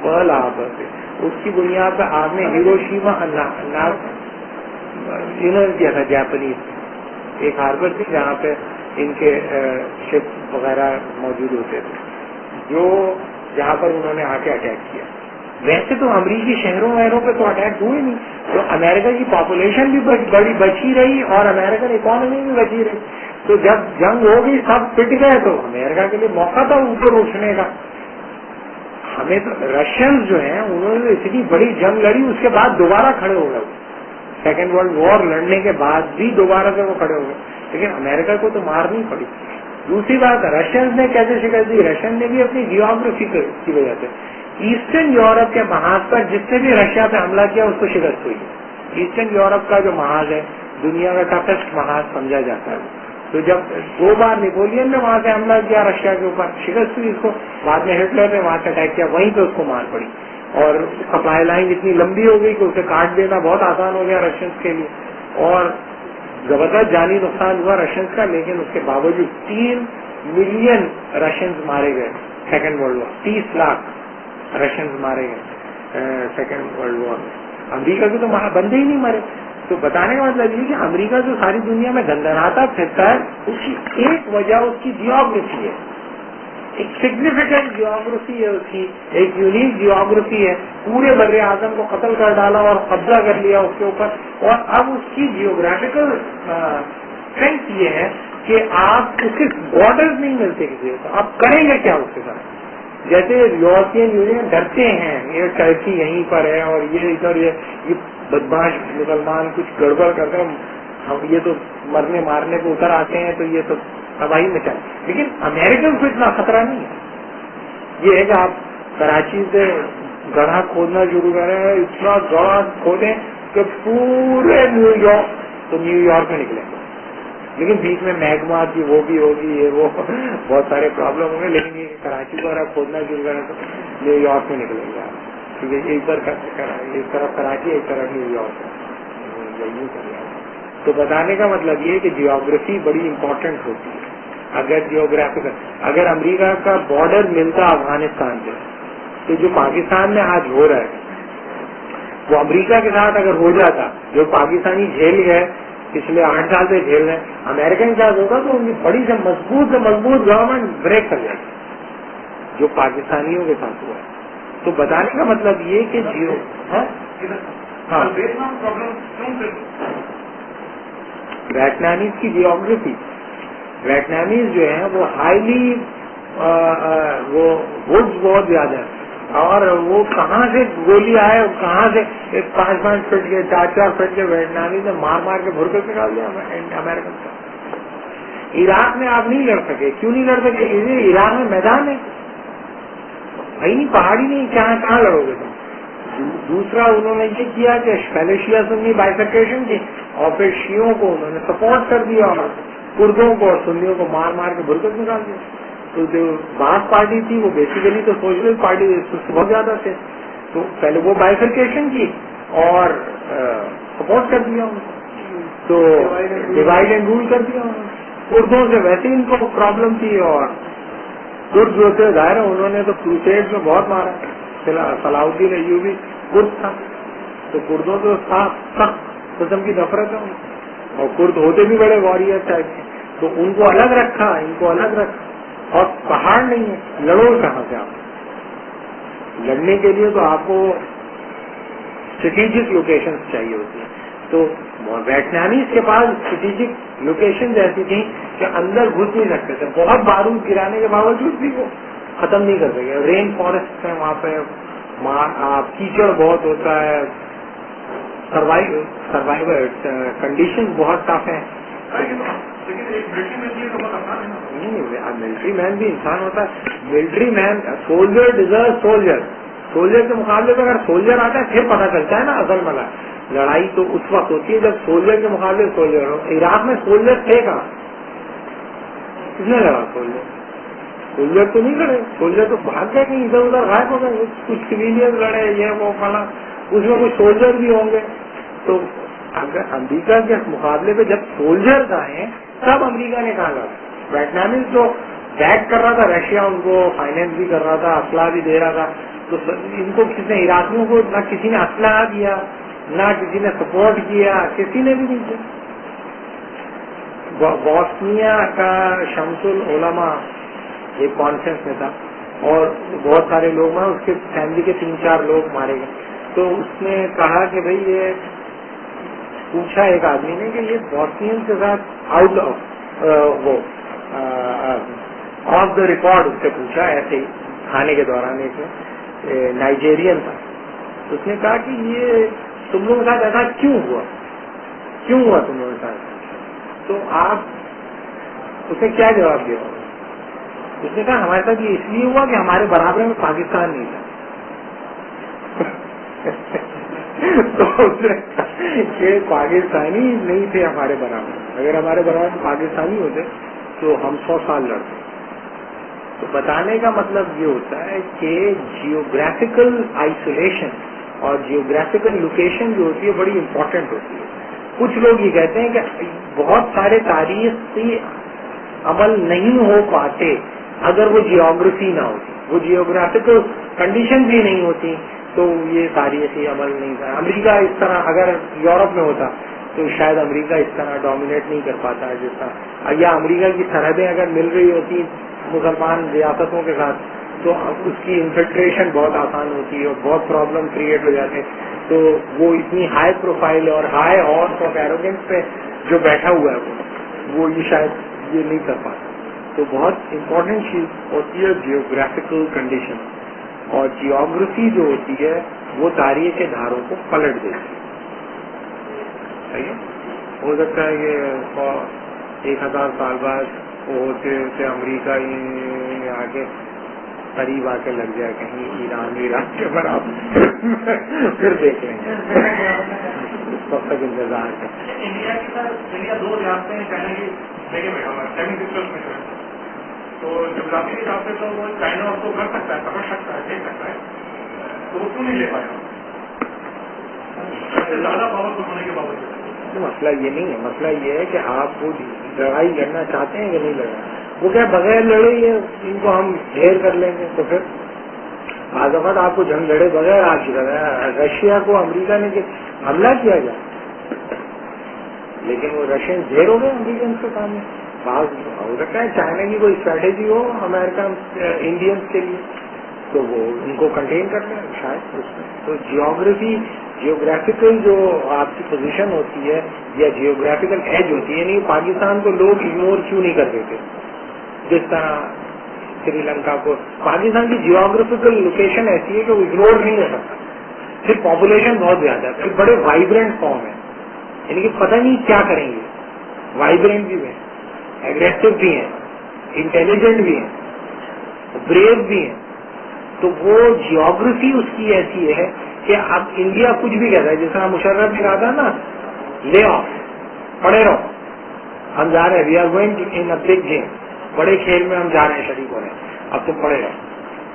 پرل ہاربر پہ. اس کی بنیاد پر آپ نے ہیروشیما کیا تھا جاپنیز, ایک ہاربر تھی جہاں پہ ان کے شپ وغیرہ موجود ہوتے تھے, جو جہاں پر انہوں نے آ کے اٹیک کیا. ویسے تو امریکی شہروں وغیروں پہ تو اٹیک ہوئے نہیں, تو امریکہ کی پاپولیشن بھی بڑی بچی رہی اور امریکن اکانومی بھی بچی رہی. تو جب جنگ ہو گئی سب پٹ گئے تو امریکہ کے لیے موقع تھا اوپر اٹھنے کا. ہمیں تو رشینز جو ہیں انہوں نے اتنی بڑی جنگ لڑی, اس کے بعد دوبارہ کھڑے ہو گئے. سیکنڈ ورلڈ وار لڑنے کے بعد بھی دوبارہ سے وہ کھڑے ہو گئے, لیکن امریکہ کو تو مار نہیں پڑی. دوسری بات, رشینز نے کیسے شکست دی؟ رشین نے بھی اپنی جیوگرافی کی وجہ سے ایسٹرن یورپ کے محاذ پر جس نے بھی رشیا پہ حملہ کیا اس کو شکست ہوئی. ایسٹرن یورپ کا جو محاذ ہے دنیا کا ٹفسٹ محاذ سمجھا جاتا ہے. تو جب 2 بار نیپولین نے وہاں سے حملہ کیا رشیا کے اوپر, شکست ہوئی اس کو. بعد میں ہٹلر نے وہاں سے اٹیک کیا, وہیں پہ اس کو مار پڑی, اور سپلائی لائن اتنی لمبی ہو گئی کہ اسے کاٹ دینا بہت آسان ہو گیا رشینز کے لیے, اور زبردست جانی نقصان ہوا رشینز کا. لیکن اس کے باوجود 3 ملین رشینز مارے گئے second world war, 30 lakh Russians مارے گئے سیکنڈ ورلڈ وار میں. امریکہ کے تو بندے ہی نہیں مرے. تو بتانے کا مطلب یہ کہ امریکہ جو ساری دنیا میں دندناتا پھرتا ہے, اس کی ایک وجہ اس کی جیوگرافی ہے, ایک سگنیفیکینٹ جیوگرافی ہے اس کی, ایک یونیک جیوگرافی ہے. پورے بر اعظم کو قتل کر ڈالا اور قبضہ کر لیا اس کے اوپر, اور اب اس کی جیوگرافیکل اسٹرینتھ یہ ہے کہ آپ اس کے بارڈرز نہیں ملتے کسی کو, آپ کریں گے کیا اس کے ساتھ؟ جیسے یورپین یونین ڈرتے ہیں یہ ٹرکی یہیں پر ہے اور یہ ادھر یہ بدماش مسلمان کچھ گڑبڑ کرتے ہیں, ہم یہ تو مرنے مارنے کو اتر آتے ہیں تو یہ تو تباہی مچائے. لیکن امریکن کو اتنا خطرہ نہیں ہے. یہ ہے کہ آپ کراچی سے گڑھا کھودنا شروع کریں, اتنا گڑھا کھودیں کہ پورے نیو یارک تو نیو یارک میں نکلیں گے, لیکن بیچ میں میگما کی وہ بھی ہوگی, یہ وہ بہت سارے پرابلم ہوں گے. لیکن یہ کراچی کو اگر کھودنا شروع کریں تو نیو یارک میں نکلیں گے آپ, کیونکہ ایک طرف کراچی ایک طرف نیو یارک. تو بتانے کا مطلب یہ کہ جیوگرافی بڑی امپورٹنٹ ہوتی ہے. اگر امریکہ کا بارڈر ملتا افغانستان سے, تو جو پاکستان میں آج ہو رہا ہے وہ امریکہ کے ساتھ اگر ہو جاتا, جو پاکستانی جھیل گئے پچھلے 8 سال سے جھیل رہے ہیں, امریکن کے ساتھ ہوگا تو ان کی بڑی سے مضبوط گورنمنٹ بریک کر جائے جو پاکستانیوں کے ساتھ ہوا ہے. تو بتانے کا مطلب یہ کہ ویٹنامیز کی جیوگرافی, ویٹنامیز جو ہیں وہ ہائیلی وہ وڈز بہت زیادہ ہے, اور وہ کہاں سے گولی آئے, کہاں سے 5-5 فٹ کے 4-4 فٹ کے ویٹنامیز نے مار کے بھرکس نکال دیا امریکن کا. عراق میں آپ نہیں لڑ سکے. کیوں نہیں لڑ سکے؟ عراق میں میدان ہے بھائی, نہیں پہاڑی نہیں, کہاں لڑو گے تم. دوسرا انہوں نے یہ کیا کہ پہلے شیعہ سنی بائیفرکیشن کی, اور پھر شیعوں کو انہوں نے سپورٹ کر دیا اور کردوں کو اور سنیوں کو مار کے بھرکس نکال دیا. تو جو باس پارٹی تھی وہ بیسیکلی تو سوشلسٹ پارٹی بہت زیادہ تھے, تو پہلے وہ بائیفرکیشن کی اور سپورٹ کر دیا ان کو, تو ڈیوائڈ اینڈ رول کر دیا انہوں نے. کردوں سے ویسے ان کو پرابلم تھی, اور کرد جو تھے ظاہر ہے انہوں نے تو کروسیڈ میں بہت مارا. صلاح الدین ایوبی کرد تھا, تو کردوں سے سخت قسم کی نفرت ہے, اور کرد ہوتے بھی بڑے واریر ٹائپ کے, تو ان کو الگ رکھا, ان کو الگ رکھا. اور پہاڑ نہیں ہے, لڑو کہاں سے آپ؟ لڑنے کے لیے تو آپ کو اسٹریٹجک لوکیشن چاہیے ہوتی ہے. تو ویٹنامیز کے پاس اسٹریٹجک لوکیشن ایسی تھی کہ اندر گھس نہیں سکتے تھے, بہت بارود گرانے کے باوجود بھی وہ ختم نہیں کر سکے. رین فارسٹ ہے وہاں پہ, کیچڑ بہت ہوتا ہے, سروائیور کنڈیشن بہت ٹف ہے. ملٹری مین بھی انسان ہوتا ہے. ملٹری مین سولجر ڈیزرو سولجر. سولجر کے مقابلے میں اگر سولجر آتا ہے پھر پتہ چلتا ہے نا اصل ملا. لڑائی تو اس وقت ہوتی ہے جب سولجر کے مقابلے سولجر ہو. عراق میں سولجر تھے کہاں؟ کس نے لڑا سولجر؟ سولجر تو نہیں لڑے. سولجر تو بھاگ گئے کہیں ادھر ادھر غائب ہو گئے. کچھ سویلین لڑے, یہ وہ پڑا, اس میں کچھ سولجر بھی ہوں گے. تو اگر امریکہ کے مقابلے پہ جب سولجر آئے تب امریکہ نے کہا لڑا. ویٹنامیز تو بیک کر رہا تھا, رشیا ان کو فائنینس بھی کر رہا تھا, اسلحہ بھی دے رہا تھا. تو ان کو کس نے, عراقیوں کو نہ کسی نے اسلحہ دیا, نہ کسی نے سپورٹ کیا, کسی نے بھی نہیں کیا. بوسنیا کا شمس العلماء ایک کانفرنس میں تھا اور بہت سارے لوگ ہیں, اس کے فیملی کے 3-4 لوگ مارے گئے. تو اس نے کہا کہ بھئی یہ پوچھا ایک آدمی نے کہ یہ بوسنین کے ساتھ آؤٹ آف دا ریکارڈ اس سے پوچھا, ایسے ہی کھانے کے دوران. ایک نائجیرین تھا. اس نے کہا کہ یہ تم لوگوں کے ساتھ ایسا کیوں ہوا تم لوگوں کے ساتھ؟ تو آپ اس نے کیا جواب دیا؟ اس نے کہا ہمارے ساتھ یہ اس لیے ہوا کہ ہمارے برابر میں پاکستان نہیں تھا. تو کہ پاکستانی نہیں تھے ہمارے برابر. اگر ہمارے برابر پاکستانی ہوتے تو ہم 100 سال لڑتے. تو بتانے کا مطلب یہ ہوتا ہے کہ جیوگرافیکل آئسولیشن اور جیوگرافیکل لوکیشن جو ہوتی ہے بڑی امپورٹنٹ ہوتی ہے. کچھ لوگ یہ کہتے ہیں کہ بہت سارے تاریخی عمل نہیں ہو پاتے اگر وہ جیوگرافی نہ ہوتی, وہ جیوگرافیکل کنڈیشن بھی نہیں ہوتی تو یہ تاریخی عمل نہیں تھا. امریکہ اس طرح اگر یورپ میں ہوتا تو شاید امریکہ اس طرح ڈومینیٹ نہیں کر پاتا ہے جس طرح, یا امریکہ کی سرحدیں اگر مل رہی ہوتی مسلمان ریاستوں کے ساتھ تو اس کی انفلٹریشن بہت آسان ہوتی ہے اور بہت پرابلم کریٹ ہو جاتے ہیں. تو وہ اتنی ہائی پروفائل اور ہائی ہارس آف ایروگینس پہ جو بیٹھا ہوا ہے وہ یہ شاید یہ نہیں کر پاتا. تو بہت امپورٹنٹ چیز ہوتی ہے جیوگرافیکل کنڈیشن, اور جیوگرافی جو ہوتی ہے وہ تاریخ کے دھاروں کو پلٹ دیتی ہے. صحیح ہے. ہو سکتا ہے کہ 1000 سال بعد وہ ہوتے ہوتے امریکہ یہ آگے قریب آ کے لگ جائے کہیں ایران کے برابر, پھر دیکھ لیں گے. کب تک انتظار کریں. انڈیا کی سر انڈیا 2 ریاستیں ہیں چائنا کی دیکھے بیٹھا ہوا ہے 7 سسٹرز میں. تو جغرافی کے حساب سے تو وہ چائنا اس کو کر سکتا ہے, پکڑ سکتا ہے, دیکھ سکتا ہے, تو وہ کیوں نہیں لے پایا زیادہ پاورفل ہونے کے باوجود؟ مسئلہ یہ نہیں ہے. مسئلہ یہ ہے کہ آپ وہ لڑائی لڑنا چاہتے ہیں کہ نہیں لڑنا. وہ کیا بغیر لڑے یہ ان کو ہم ڈھیر کر لیں گے تو پھر بعض اوقات آپ کو جنگ لڑے بغیر آپ کی رشیا کو امریکہ نے حملہ کیا جائے لیکن وہ رشین ڈھیر ہو گئے امریکن کے سامنے. بعض ہو سکتا ہے چائنا کی کوئی اسٹریٹجی ہو امریکن انڈینس کے لیے تو وہ ان کو کنٹین کر لیں شاید اس میں. تو جیوگرافیکل جو آپ کی پوزیشن ہوتی ہے یا جیوگرافیکل ایج ہوتی ہے, یعنی پاکستان کو لوگ اگنور کیوں نہیں کر دیتے جس طرح سری لنکا کو. پاکستان کی جیوگرافیکل لوکیشن ایسی ہے کہ وہ اگنور نہیں ہو سکتا. پھر پاپولیشن بہت زیادہ ہے, پھر بڑے وائبرنٹ فارم ہے, یعنی کہ پتہ نہیں کیا کریں گے. وائبرنٹ بھی ہیں, ایگریسو بھی ہیں, انٹیلیجنٹ بھی ہیں, بریو بھی ہیں. تو وہ جیوگرافی اس کی ایسی ہے کہ اب انڈیا کچھ بھی کہتا ہے, جس طرح مشرف نے کہا تھا نا لے آف, پڑے رہو, ہم جا رہے ہیں, we are going in a big game, بڑے کھیل میں ہم جا رہے ہیں, شریک ہو رہے ہیں, اب تم پڑے رہو.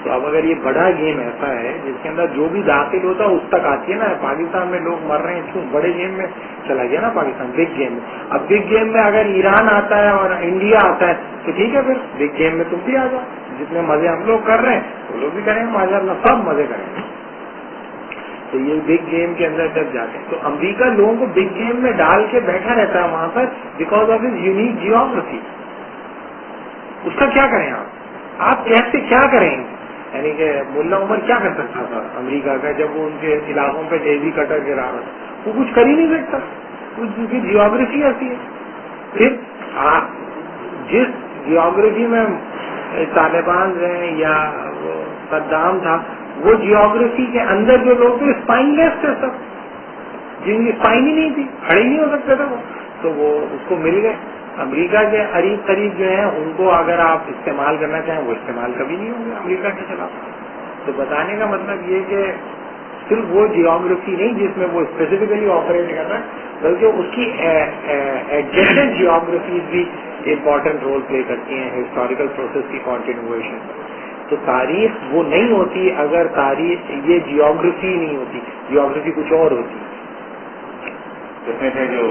تو اب اگر یہ بڑا گیم ایسا ہے جس کے اندر جو بھی داخل ہوتا ہے اس تک آتی ہے نا, پاکستان میں لوگ مر رہے ہیں کیوں, بڑے گیم میں چلا گیا نا پاکستان, بگ گیم میں. اب بگ گیم میں اگر ایران آتا ہے اور انڈیا آتا ہے تو ٹھیک ہے, پھر بگ گیم میں تم بھی آ جاؤ. جتنے مزے ہم لوگ کر رہے ہیں وہ لوگ بھی کریں گے, ماشاء اللہ سب مزے کریں گے. تو یہ بگ گیم کے اندر جب جاتے ہیں تو امریکہ لوگوں کو بگ گیم میں ڈال کے بیٹھا رہتا ہے وہاں پر because of his unique geography. اس کا کیا کریں آپ, آپ کیسے کیا کریں گے؟ یعنی کہ ملا عمر کیا کر سکتا تھا امریکہ کا جب وہ ان کے علاقوں پہ ڈیزی کٹر گرا رہا تھا؟ وہ کچھ کر ہی نہیں سکتا، کچھ کی جیوگرافی ایسی ہے. پھر جس جیوگرافی میں طالبان ہیں یا صدام تھا، وہ جیوگرافی کے اندر جو لوگ تھے اسپائن لیس تھے سب، جن کی اسپائن ہی نہیں تھی، کھڑے ہی نہیں ہو سکتے تھے وہ، تو وہ اس کو مل گئے. امریکہ کے قریب جو ہیں ان کو اگر آپ استعمال کرنا چاہیں وہ استعمال کبھی نہیں ہوں گے امریکہ کے خلاف. تو بتانے کا مطلب یہ کہ صرف وہ جیوگرافی نہیں جس میں وہ اسپیسیفکلی آپریٹ کر رہا ہے، بلکہ اس کی ایڈجسٹنٹ جیوگرافیز بھی امپورٹنٹ رول پلے کرتی ہیں ہسٹوریکل پروسیس کی کنٹینیویشن. تو تاریخ وہ نہیں ہوتی اگر تاریخ یہ جیوگرافی نہیں ہوتی، جیوگرافی کچھ اور ہوتی. اس میں سے جو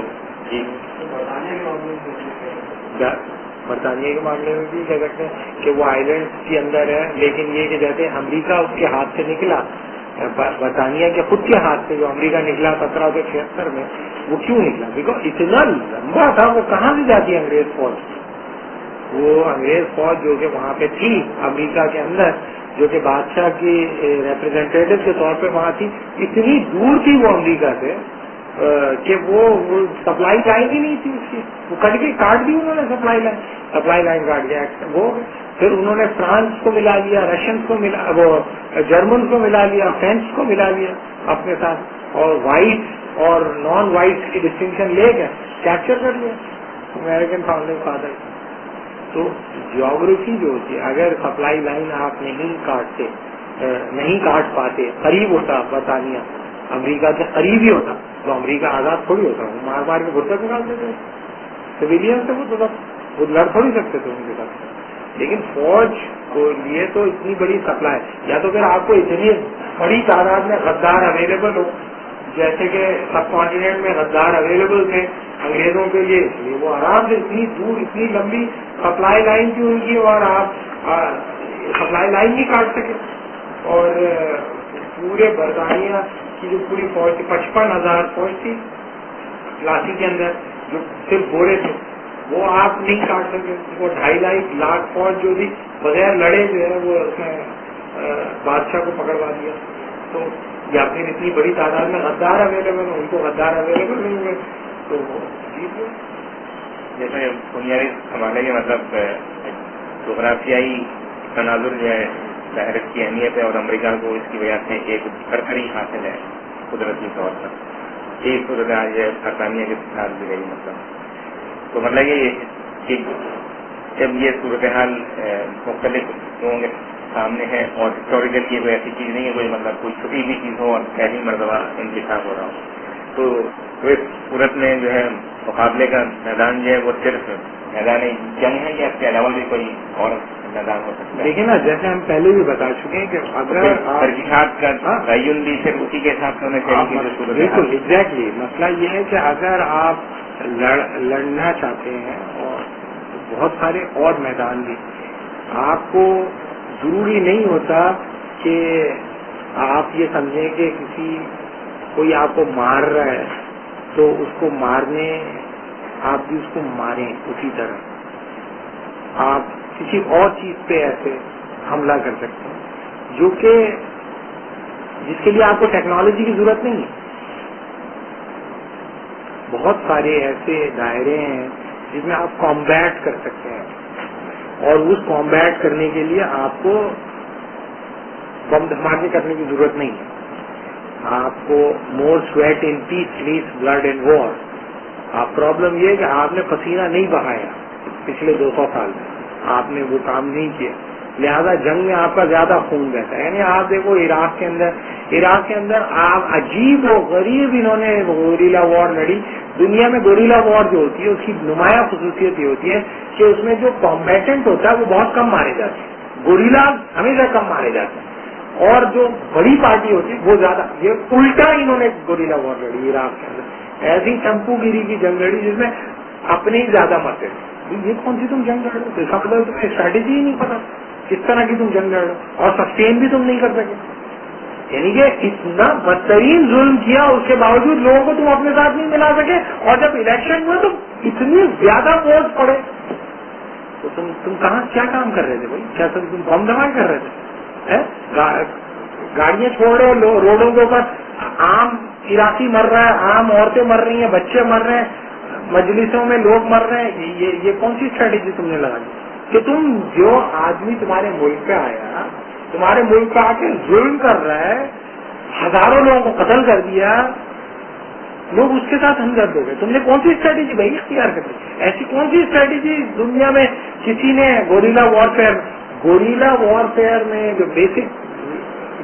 برطانیہ کے معاملے میں بھی کیا کہتے ہیں کہ وہ آئی لینڈ کے اندر ہے، لیکن یہ کہ کہتے ہیں امریکہ اس کے ہاتھ سے نکلا، برطانیہ کے خود کے ہاتھ سے جو امریکہ نکلا 1776 میں، وہ کیوں نکلا؟ بیکاز اتنا لمبا تھا، وہ کہاں سے جاتی انگریز فوج؟ وہ انگریز فوج جو کہ وہاں پہ تھی امریکہ کے اندر، جو کہ بادشاہ کی ریپرزینٹیٹو کے طور پہ وہاں تھی، اتنی دور تھی وہ امریکہ سے کہ وہ سپلائی لائن ہی نہیں تھی اس کی، وہ کاٹ دی انہوں نے سپلائی لائن کاٹ دیا وہ. پھر انہوں نے فرانس کو ملا لیا، رشینس کو ملا، وہ جرمن کو ملا لیا، فرینچ کو ملا لیا اپنے ساتھ، اور وائٹ اور نان وائٹ کی ڈسٹنکشن لے کے کیپچر کر لیا امریکن فاؤنڈنگ فادر. تو جیوگرافی جو ہوتی ہے، اگر سپلائی لائن آپ نہیں کاٹ پاتے، قریب ہوتا برطانیہ امریکہ کے قریب ہی ہوتا تو امریکہ آزاد تھوڑی ہوتا، وہ مار مار کے گھٹے نکال دیتے سویلین سے، وہ لڑ تھوڑی سکتے تھے ان کے ساتھ. لیکن فوج کو لیے تو اتنی بڑی سپلائی، یا تو پھر آپ کو اتنی بڑی تعداد میں غدار اویلیبل ہو، جیسے کہ سب کانٹیننٹ میں غدار اویلیبل تھے انگریزوں کے لیے، اس لیے وہ آرام سے اتنی دور اتنی لمبی سپلائی لائن تھی ان کی، اور آپ سپلائی لائن نہیں کاٹ سکے. اور پورے برطانیہ کی جو پوری فوج تھی 55,000 فوج تھی پلاسی کے اندر جو صرف گھوڑے تھے، وہ آپ نہیں کاٹ سکے. وہ 2.5 لاکھ فوج جو تھی بغیر لڑے جو ہے وہ اس میں بادشاہ کو پکڑوا دیا. تو یا پھر اتنی بڑی تعداد میں غدار اویلیبل، ان کو غدار اویلیبل نہیں ہوئے تو وہ جیت گئے. جیسے بنیادی حوالے کے مطلب جغرافیائی تناظر جو ہے ظاہر کی اہمیت ہے، اور امریکہ کو اس کی وجہ سے ایک برتری حاصل ہے قدرتی طور پر. ایک صورت آج ہے برطانیہ کے ساتھ بھی گئی تو مطلب یہ کہ جب یہ صورتحال مختلف لوگوں کے سامنے ہے اور ہسٹوریکل کی کوئی ایسی چیز نہیں ہے، کوئی مطلب کوئی چھٹی ہوئی چیز ہو اور پہلی مرتبہ انتخاب ہو رہا ہو، تو اس صورت میں جو ہے مقابلے کا میدان جو ہے وہ صرف میدان جنگ ہے یا اس کے علاوہ بھی کوئی اور میدان ہو سکتا ہے؟ دیکھیں نا، جیسے ہم پہلے بھی بتا چکے ہیں کہ اگر ترجیحات کا تعین بھی صرف اسی کے حساب سے ہونا چاہیے. بالکل ایگزیکٹلی. مسئلہ یہ ہے کہ اگر آپ لڑنا چاہتے ہیں اور بہت سارے اور میدان بھی، آپ کو ضروری نہیں ہوتا کہ آپ یہ سمجھیں کہ کوئی آپ کو مار رہا ہے تو اس کو مارنے آپ بھی اس کو ماریں اسی طرح. آپ کسی اور چیز پہ ایسے حملہ کر سکتے ہیں جو کہ جس کے لیے آپ کو ٹیکنالوجی کی ضرورت نہیں ہے. بہت سارے ایسے دائرے ہیں جس میں آپ کامبیٹ کر سکتے ہیں، اور اس کامبیٹ کرنے کے لیے آپ کو بم دھماکے کرنے کی ضرورت نہیں ہے. آپ کو مور سویٹ ان پیس لیس بلڈ ان وار. آپ پرابلم یہ ہے کہ آپ نے پسینہ نہیں بہایا پچھلے 200 سال میں، آپ نے وہ کام نہیں کیا، لہذا جنگ میں آپ کا زیادہ خون بہتا ہے. یعنی آپ دیکھو عراق کے اندر آپ عجیب و غریب انہوں نے گوریلا وار لڑی. دنیا میں گوریلا وار جو ہوتی ہے اس کی نمایاں خصوصیت یہ ہوتی ہے کہ اس میں جو کمبیٹنٹ ہوتا ہے وہ بہت کم مارے جاتے ہیں. گوریلا ہمیشہ کم مارے جاتے ہیں، اور جو بڑی پارٹی ہوتی ہے وہ زیادہ. یہ الٹا انہوں نے گوریلا وار لڑی عراق کے اندر، ایسی چمپو گیری کی جنگ لڑی جس میں اپنے ہی زیادہ مرتے تھے. یہ کون سی تم جنگ لڑ رہے ہو؟ اس کا مطلب تمہیں اسٹریٹجی ہی نہیں پتا کس طرح کی تم جنگ لڑ رہے ہو، اور سسٹین بھی تم نہیں کر سکے. یعنی کہ اتنا بدترین ظلم کیا، اس کے باوجود لوگوں کو تم اپنے ساتھ نہیں ملا سکے، اور جب الیکشن ہوئے تو اتنی زیادہ ووٹ پڑے. تو تم کہاں کیا کام کر رہے تھے بھائی؟ کیا تم بم دھماکے کر رہے تھے؟ گاڑیاں چھوڑ رہے ہو روڈوں کے اوپر، عام عراقی مر رہا ہے، عام عورتیں مر رہی ہیں، بچے مر رہے ہیں، مجلسوں میں لوگ مر رہے ہیں. یہ کون سی اسٹریٹجی تم نے لگا دی کہ تم جو آدمی تمہارے ملک پہ آیا، تمہارے ملک پہ آ کے ظلم کر رہا ہے، ہزاروں لوگوں کو قتل کر دیا، لوگ اس کے ساتھ ہمدرد ہو گئے. تم نے کون سی اسٹریٹجی بھائی اختیار کر دی؟ ایسی کون سی اسٹریٹجی دنیا میں کسی نے گوریلا وارفیئر میں جو بیسک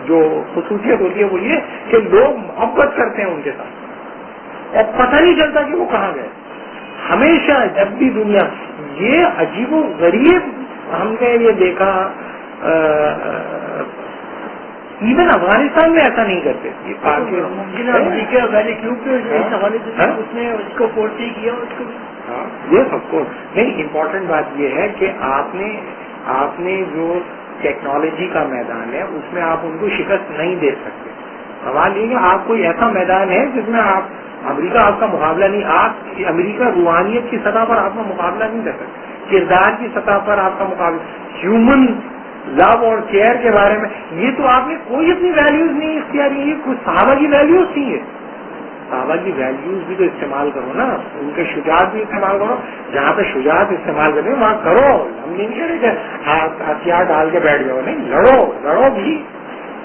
جو خصوصیت ہوتی ہے وہ یہ کہ لوگ محبت کرتے ہیں ان کے ساتھ اور پتہ نہیں چلتا کہ وہ کہاں گئے. ہمیشہ جب بھی دنیا یہ عجیب و غریب ہم نے یہ دیکھا، ایون افغانستان میں ایسا نہیں کرتے. امریکہ ویلی کیوب کے حوالے سے اس نے اس کو پورٹی کیا، اس کو یہ سب کو نہیں. امپورٹنٹ بات یہ ہے کہ آپ نے جو ٹیکنالوجی کا میدان ہے اس میں آپ ان کو شکست نہیں دے سکتے. سوال یہ کہ آپ کوئی ایسا میدان ہے جس میں امریکہ آپ کا مقابلہ نہیں، آپ امریکہ روحانیت کی سطح پر آپ کا مقابلہ نہیں کر سکتے، کردار کی سطح پر آپ کا مقابلہ، ہیومن لو اور کیئر کے بارے میں یہ تو آپ نے کوئی اپنی ویلیوز نہیں اختیار کی. یہ کچھ صحابہ کی ویلیوز تھی، ہے صحابہ کی ویلیوز بھی تو استعمال کرو نا، ان کے شجاعت بھی استعمال کرو. جہاں پہ شجاعت استعمال کریں وہاں کرو. ہم نہیں کہہ رہے کہ ہتھیار ڈال کے بیٹھ جاؤ، نہیں، لڑو بھی،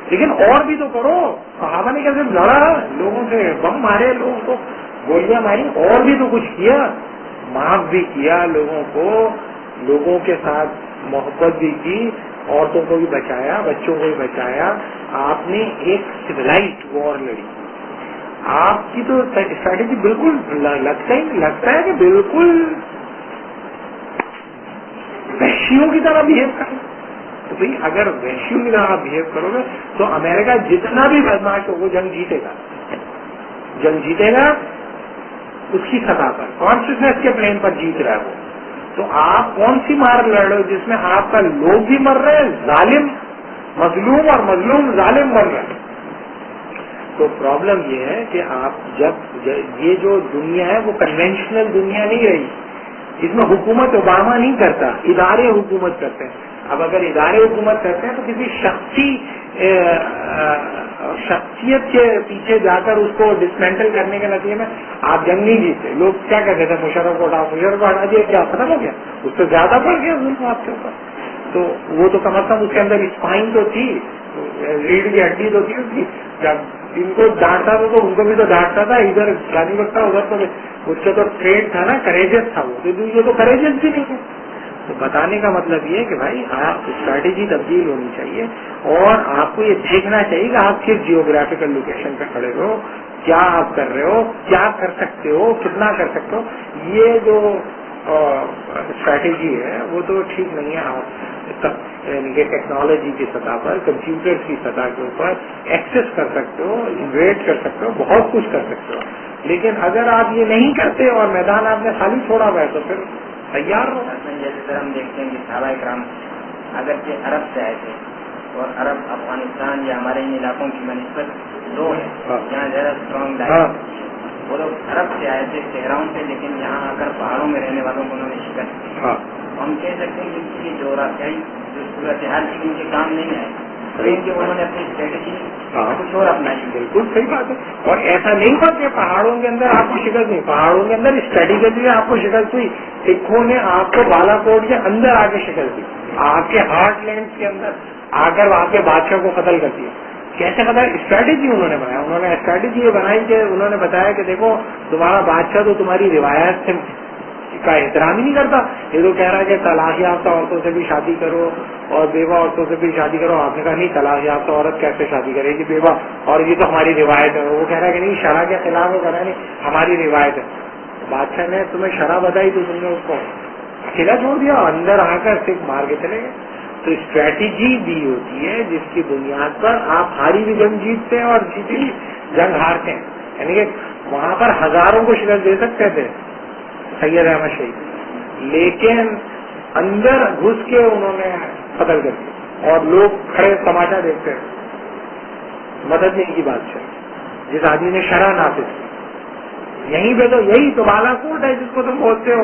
لیکن اور بھی تو کرو. صحابہ نے کیسے لڑا، لوگوں سے بم مارے، لوگوں کو گولیاں ماری، اور بھی تو کچھ کیا، معاف بھی کیا لوگوں کو، لوگوں کے ساتھ محبت بھی کی، عورتوں کو بھی بچایا، بچوں کو بھی بچایا. آپ نے ایک سویلائزڈ وار لڑی. آپ کی تو اسٹریٹجی بالکل لگتا ہے کہ بالکل وحشیوں کی طرح بہیو کریں. تو بھائی اگر وحشیوں کی طرح بہیو کرو گے تو امریکہ جتنا بھی بدماش ہو وہ جنگ جیتے گا اس کی سطح پر، کانشیسنیس کے پلین پر جیت رہا ہے وہ. تو آپ کون سی مار لڑ رہے ہو جس میں آپ کا لوگ بھی مر رہے ہیں، ظالم مظلوم اور مظلوم ظالم مر رہے ہیں. تو پرابلم یہ ہے کہ آپ جب یہ جو دنیا ہے وہ کنونشنل دنیا نہیں رہی، اس میں حکومت اوباما نہیں کرتا، ادارے حکومت کرتے ہیں. اب اگر ادارے حکومت کرتے ہیں تو کسی شخصیت کے پیچھے جا کر اس کو ڈسمینٹل کرنے کے نتیجے میں آپ جنگ نہیں جیتے. لوگ کیا کہتے تھے مشرف کو ہٹا دیا، کیا ختم ہو گیا، اس سے زیادہ بڑھ گیا ظلم آپ کے اوپر. تو وہ تو کم از کم اس کے اندر اسپائن تو تھی، ریڑھ کی ہڈی تو تھی اس کی. جب ان کو ڈانٹتا تھا تو ان کو بھی تو ڈانٹتا تھا، ادھر جانی بکتا ادھر تو اس کا تو ٹریڈ تھا نا، کریجس تھا وہ، تو کریجس بھی نہیں ہے. تو بتانے کا مطلب یہ ہے کہ بھائی آپ اسٹریٹجی تبدیل ہونی چاہیے اور آپ کو یہ دیکھنا چاہیے کہ آپ کس جیوگرافیکل لوکیشن پہ کھڑے ہو، کیا آپ کر رہے ہو، کیا کر سکتے ہو، کتنا کر سکتے ہو. یہ جو اسٹریٹجی ہے وہ تو ٹھیک نہیں ہے. آپ یعنی کہ ٹیکنالوجی کی سطح پر، کمپیوٹر کی سطح کے اوپر ایکسس کر سکتے ہو، انویٹ کر سکتے ہو، بہت کچھ کر سکتے ہو. لیکن اگر آپ یہ نہیں کرتے اور میدان آپ نے خالی چھوڑا ہوا ہے تو پھر تیار ہو. جیسے سر ہم دیکھتے ہیں کہ صحابہ اکرام اگرچہ عرب سے آئے تھے اور عرب افغانستان یا ہمارے ان علاقوں کی بنسبت دو ہے، یہاں زیادہ اسٹرانگ وہ لوگ عرب سے آئے تھے صحراؤں سے، لیکن یہاں آ کر پہاڑوں میں رہنے والوں کو انہوں نے شکست دی. ہم کہہ سکتے ہیں کہ ان کی جغرافیائی جو صورتحال تھی ان کے کام نہیں آئے، انہوں نے اپنی اسٹریٹجی کچھ اور اپنائی. بالکل صحیح بات ہے. اور ایسا نہیں ہوا کہ پہاڑوں کے اندر آپ کو شکست نہیں، پہاڑوں کے اندر اسٹریٹجی آپ کو شکست ہوئی. سکھوں نے آپ کو بالا کوٹ کے اندر آ کے شکست دی، آپ کے ہارٹ لینڈ کے اندر آ کر آپ کے بادشاہ کو قتل کر دیا. کیسے قتل؟ اسٹریٹجی انہوں نے بنایا. انہوں نے اسٹریٹجی یہ بنائی کہ انہوں نے بتایا کہ دیکھو تمہارا بادشاہ تو تمہاری روایت سے کا احترام ہی نہیں کرتا. یہ تو کہہ رہا ہے کہ طلاق یافتہ عورتوں سے بھی شادی کرو اور بیوہ عورتوں سے بھی شادی کرو. آپ نے کہا نہیں، طلاق یافتہ عورت کیسے شادی کرے گی بیوہ، اور یہ تو ہماری روایت ہے. وہ کہہ رہا ہے کہ نہیں، شرع کے خلاف وہ کہہ رہا ہے نہیں، ہماری روایت ہے. بادشاہ نے تمہیں شرع بتائی تو تم نے اس کو اکیلا چھوڑ دیا، اندر آ کر سکھ مار کے چلے گئے. تو اسٹریٹجی بھی ہوتی ہے جس کی بنیاد پر آپ ہاری بھی جنگ جیتتے ہیں اور جیتی بھی جنگ ہارتے ہیں. یعنی کہ وہاں پر ہزاروں کو شکست دے سکتے تھے سید احمد شہید، لیکن اندر گھس کے انہوں نے قتل کر دیا اور لوگ کھڑے تماشا دیکھتے ہیں. مدد نہیں کی بادشاہ جس آدمی نے شرع نافذ کی. یہیں پہ تو یہی تو بالا کوٹ ہے جس کو تم بولتے ہو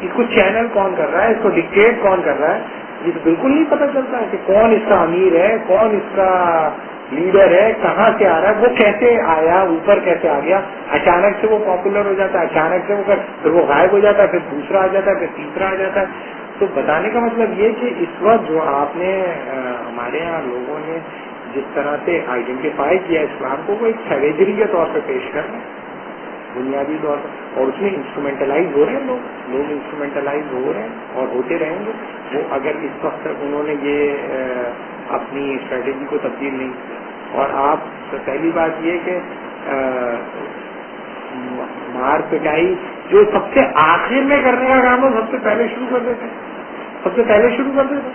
اس کو چینل کون کر رہا ہے, اس کو ڈکٹیٹ کون کر رہا ہے, یہ تو بالکل نہیں پتہ چلتا ہے کہ کون اس کا امیر ہے, کون اس کا لیڈر ہے, کہاں سے آ رہا ہے, وہ کیسے آیا, اوپر کیسے آ گیا, اچانک سے وہ پاپولر ہو جاتا ہے, اچانک سے پھر وہ غائب ہو جاتا ہے, پھر دوسرا آ جاتا ہے, پھر تیسرا آ جاتا ہے. تو بتانے کا مطلب یہ کہ اس وقت جو آپ نے ہمارے یہاں لوگوں نے جس طرح سے آئیڈینٹیفائی کیا اسلام کو, وہ ایک سیویجری کے طور پہ پیش کر رہے ہیں بنیادی طور پر, اور اس میں انسٹرومینٹلائز ہو رہے ہیں لوگ انسٹرومینٹلائز ہو رہے ہیں اور ہوتے رہیں گے. وہ اگر اس وقت تک انہوں نے یہ اپنی اسٹریٹجی کو تبدیل نہیں کیا. اور آپ پہلی بات یہ کہ مار پٹائی جو سب سے آخر میں کرنے کا کام ہے سب سے پہلے شروع کر دیتے, سب سے پہلے شروع کر دیتے.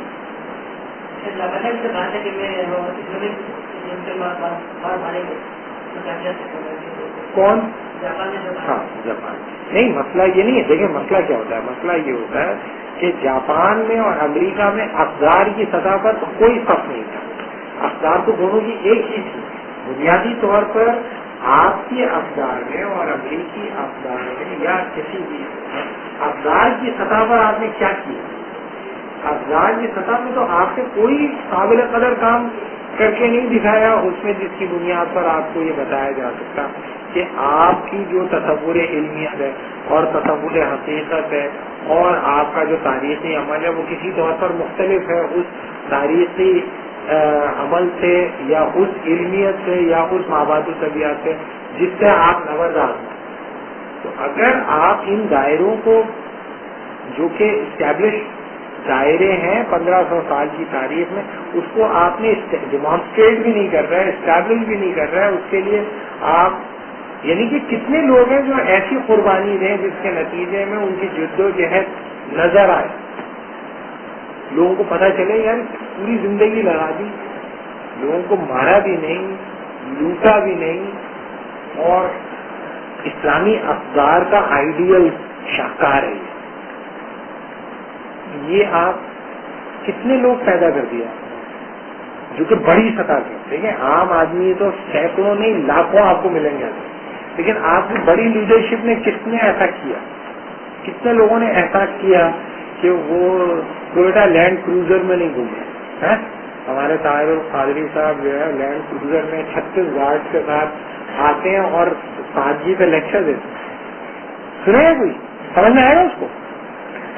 کون؟ ہاں جاپان. نہیں, مسئلہ یہ نہیں ہے. دیکھیں مسئلہ کیا ہوتا ہے, مسئلہ یہ ہوتا ہے کہ جاپان میں اور امریکہ میں افزار کی سطح پر تو کوئی فرق نہیں تھا. افزار تو دونوں کی ایک ہی تھی. بنیادی طور پر آپ کی افزار میں اور امریکی افزار میں یا کسی بھی افزار کی سطح پر آپ نے کیا کیا, افزار کی سطح میں تو آپ سے کوئی قابل قدر کام کر کے نہیں دکھایا اس میں جس کی بنیاد پر آپ کو یہ بتایا جا سکتا کہ آپ کی جو تصور علمیت ہے اور تصور حقیقت ہے اور آپ کا جو تاریخی عمل ہے وہ کسی طور پر مختلف ہے اس تاریخی عمل سے یا اس علمیت سے یا اس مابعد طبیعت سے جس سے آپ نوردار ہیں. تو اگر آپ ان دائروں کو جو کہ اسٹیبلش دائرے ہیں 1500 سال کی تاریخ میں, اس کو آپ نے ڈیمانسٹریٹ بھی نہیں کر رہا ہے, اسٹیبلش بھی نہیں کر رہا ہے, اس کے لیے آپ یعنی کہ کتنے لوگ ہیں جو ایسی قربانی دیں جس کے نتیجے میں ان کی جد و جہد نظر آئے, لوگوں کو پتہ چلے یار پوری زندگی لگا دی, لوگوں کو مارا بھی نہیں, لوٹا بھی نہیں, اور اسلامی افزار کا آئیڈیل شاہکار ہے. یہ آپ کتنے لوگ پیدا کر دیا جو کہ بڑی سطح کے. دیکھیں عام آدمی تو سینکڑوں نہیں لاکھوں آپ کو ملیں گے, لیکن آپ کی بڑی لیڈرشپ نے کس نے ایسا کیا, کتنے لوگوں نے ایسا کیا کہ وہ ٹویوٹا لینڈ کروزر میں نہیں گھومے. ہمارے طاہر القادری صاحب جو ہے لینڈ کروزر میں 36 گارڈ کے ساتھ آتے ہیں اور سادگی پہ لیکچر دیتے ہیں. سنے گا کوئی؟ سمجھ میں آئے گا, اس کو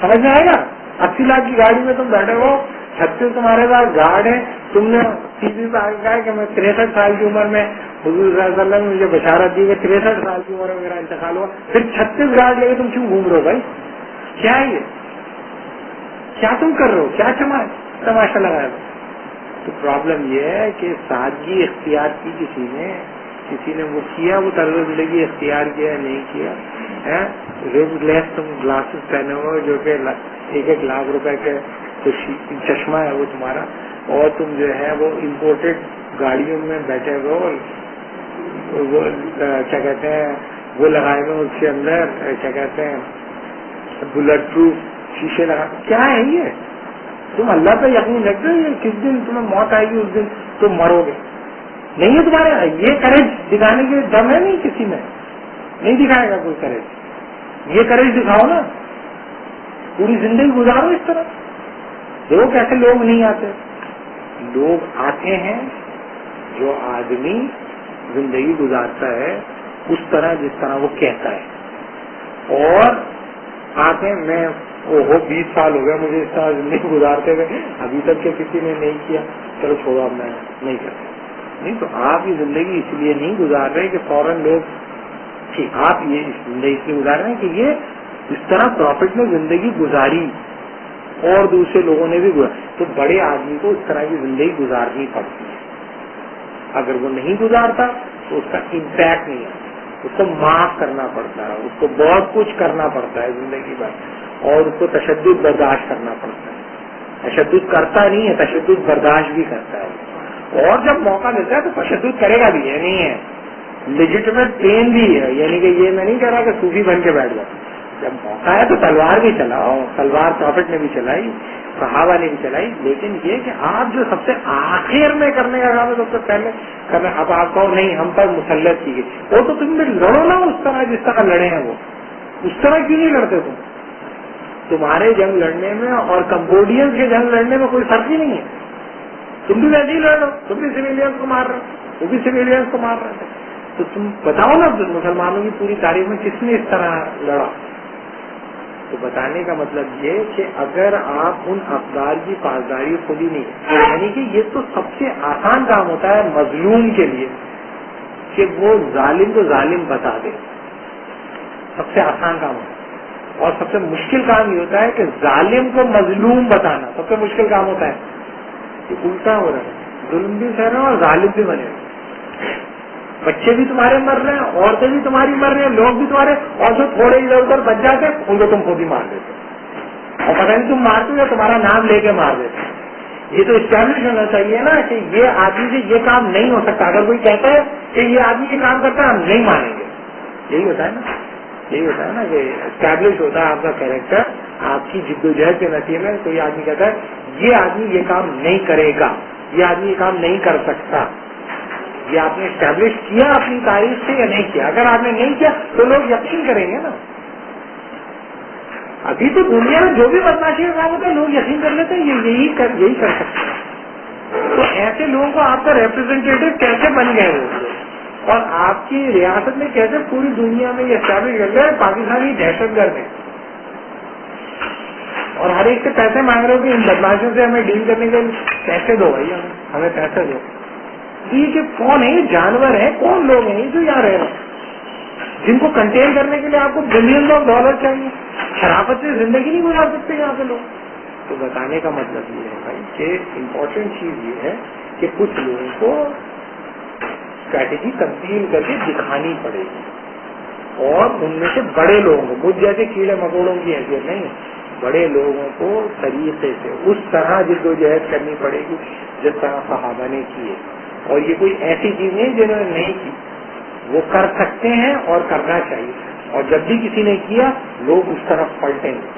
سمجھ میں آئے گا. 80 لاکھ کی گاڑی میں تم بیٹھے ہو, 36 تمہارے پاس گارڈ ہے, تم نے ٹی وی پہ کہا کہ میں 63 سال کی عمر میں حضور صلی اللہ علیہ وسلم نے مجھے بشارت دی کہ 63 سال کی عمر میں میرا انتقال ہوا, پھر 36 گارڈ لے کے تم کیوں گھوم رہے ہو بھائی؟ کیا ہے یہ, کیا تم کر رہے ہو, کیا تماشا لگایا؟ تو پرابلم یہ ہے کہ سادگی اختیار کی کسی نے وہ کیا, وہ طرز زندگی اختیار کیا نہیں کیا. رنگ گلاس تم گلاسز پہنے ہو جو کہ 1-1 لاکھ روپے کے چشمہ ہے وہ تمہارا, اور تم جو ہے وہ امپورٹڈ گاڑیوں میں بیٹھے ہوئے, وہ کیا کہتے ہیں وہ لگائے ہوئے اس کے اندر کیا کہتے ہیں بلٹ پروف شیشے لگا. کیا ہے یہ؟ تم اللہ پہ یقین رکھتے ہو کس دن تمہیں موت آئے گی اس دن تم مرو گے. نہیں ہے تمہارے یہ کریج دکھانے کے دم ہے نہیں, کسی میں نہیں دکھائے گا کوئی کریج. یہ کریج دکھاؤ نا, پوری زندگی گزارو اس طرح. دیکھو کیسے لوگ نہیں آتے, لوگ آتے ہیں. جو آدمی زندگی گزارتا ہے اس طرح جس طرح وہ کہتا ہے, اور آتے ہیں میں 20 سال ہو گیا مجھے اس طرح زندگی گزارتے ہوئے, ابھی تک کہ کسی نے نہیں کیا, چلو چھوڑو اب میں نہیں کرتا. نہیں تو آپ یہ زندگی اس لیے نہیں گزار رہے کہ فوراً لوگ آپ یہ زندگی اس لیے گزار رہے ہیں کہ یہ اس طرح پروفٹ نے زندگی گزاری اور دوسرے لوگوں نے بھی گزاری. تو بڑے آدمی کو اس طرح کی زندگی گزارنی پڑتی ہے. اگر وہ نہیں گزارتا تو اس کا امپیکٹ نہیں آتا, اس کو معاف کرنا پڑتا ہے, اس کو بہت کچھ کرنا پڑتا ہے زندگی بھر, اور اس کو تشدد برداشت کرنا پڑتا ہے. تشدد کرتا نہیں ہے, تشدد برداشت بھی کرتا ہے, اور جب موقع ملتا ہے تو تشدد کرے گا بھی. یہ نہیں ہے لیجٹمیٹ پین بھی ہے, یعنی کہ یہ میں نہیں کہہ رہا کہ صوفی بن کے بیٹھ جاؤ. جب موقع ہے تو تلوار بھی چلاؤ, تلوار پروفٹ نے بھی چلائی, صحابہ نے بھی چلائی. لیکن یہ کہ آپ جو سب سے آخر میں کرنے کا کام ہے سب سے پہلے کرنا, اب آپ کہو نہیں ہم پر مسلط کی گئی, وہ تو تم بھی لڑو نا اس طرح جس طرح لڑے ہیں وہ, اس طرح کیوں نہیں لڑتے تم؟ تمہارے جنگ لڑنے میں اور کمبوڈینز کے جنگ لڑنے میں کوئی فرق ہی نہیں ہے. تم بھی ویسے ہی لڑ رہے ہو, تم بھی سویلینس کو مار رہے ہو, وہ بھی سویلینس کو مار رہے تھے. تو تم بتاؤ نا مسلمانوں کی پوری تاریخ میں کس نے اس طرح لڑا. تو بتانے کا مطلب یہ کہ اگر آپ ان اقدار کی پاسداری خود ہی نہیں, یعنی کہ یہ تو سب سے آسان کام ہوتا ہے مظلوم کے لیے کہ وہ ظالم کو ظالم بتا دے, سب سے آسان کام ہوتا ہے. اور سب سے مشکل کام یہ ہوتا ہے کہ ظالم کو مظلوم بتانا سب سے مشکل کام ہوتا ہے. یہ الٹا ہو رہا ہے, ظلم بھی سہ رہے ہیں اور ظالم بھی بنے. بچے بھی تمہارے مر رہے ہیں, عورتیں بھی تمہاری مر رہے ہیں, لوگ بھی تمہارے, اور جو تھوڑے ادھر ادھر بچ جاتے ہیں ان کو تم خود ہی مار دیتے, اور پتہ نہیں تم مارتے یا تمہارا نام لے کے مار دیتے. یہ تو اسٹیبلش ہونا چاہیے نا کہ یہ آدمی سے یہ کام نہیں ہو سکتا. اگر کوئی کہتا ہے کہ یہ آدمی یہ کام کرتا ہے ہم نہیں مانیں گے. یہی ہوتا ہے نا, یہی ہوتا ہے نا کہ اسٹیبلش ہوتا ہے آپ کا کیریکٹر. آپ کی جدوجہد کے نتیجے میں کوئی آدمی کہتا ہے یہ آدمی یہ کام نہیں کرے گا, یہ آدمی یہ کام نہیں کر سکتا. یہ آپ نے اسٹیبلش کیا اپنی تاریخ سے یا نہیں کیا؟ اگر آپ نے نہیں کیا تو لوگ یقین کریں گے نا. ابھی تو دنیا میں جو بھی بدماشی کا کام ہوتا ہے لوگ یقین کر لیتے ہیں یہ یہی کر سکتے ہیں. تو ایسے لوگوں کو آپ کا ریپرزینٹیٹو کیسے بن گئے وہ, اور آپ کی ریاست میں کیسے پوری دنیا میں یہ اسٹیبلش کر گئے پاکستانی دہشت گرد ہیں, اور ہر ایک سے پیسے مانگ رہے ہو کہ ان بدماشیوں سے ہمیں ڈیل کرنے کے پیسے دو, بھائی ہمیں پیسے دو. یہ کہ کون ہے, یہ جانور ہیں, کون لوگ ہیں جو یہاں رہ رہے ہیں جن کو کنٹین کرنے کے لیے آپ کو بلین آف ڈالر چاہیے. شرافت سے زندگی نہیں گزار سکتے یہاں پہ لوگ. تو بتانے کا مطلب یہ ہے بھائی کہ امپورٹنٹ چیز یہ ہے کہ کچھ لوگوں کو اسٹریٹجی تبدیل کر کے دکھانی پڑے گی, اور ان میں سے بڑے لوگوں کو, مجھ جیسے کیڑے مکوڑوں کی حیثیت نہیں, بڑے لوگوں کو طریقے سے اس طرح جدوجہد کرنی پڑے گی جس طرح صحابہ نے کیے. اور یہ کوئی ایسی چیز نہیں جنہوں نے نہیں کی, وہ کر سکتے ہیں اور کرنا چاہیے. اور جب بھی کسی نے کیا لوگ اس طرف پلٹیں گے,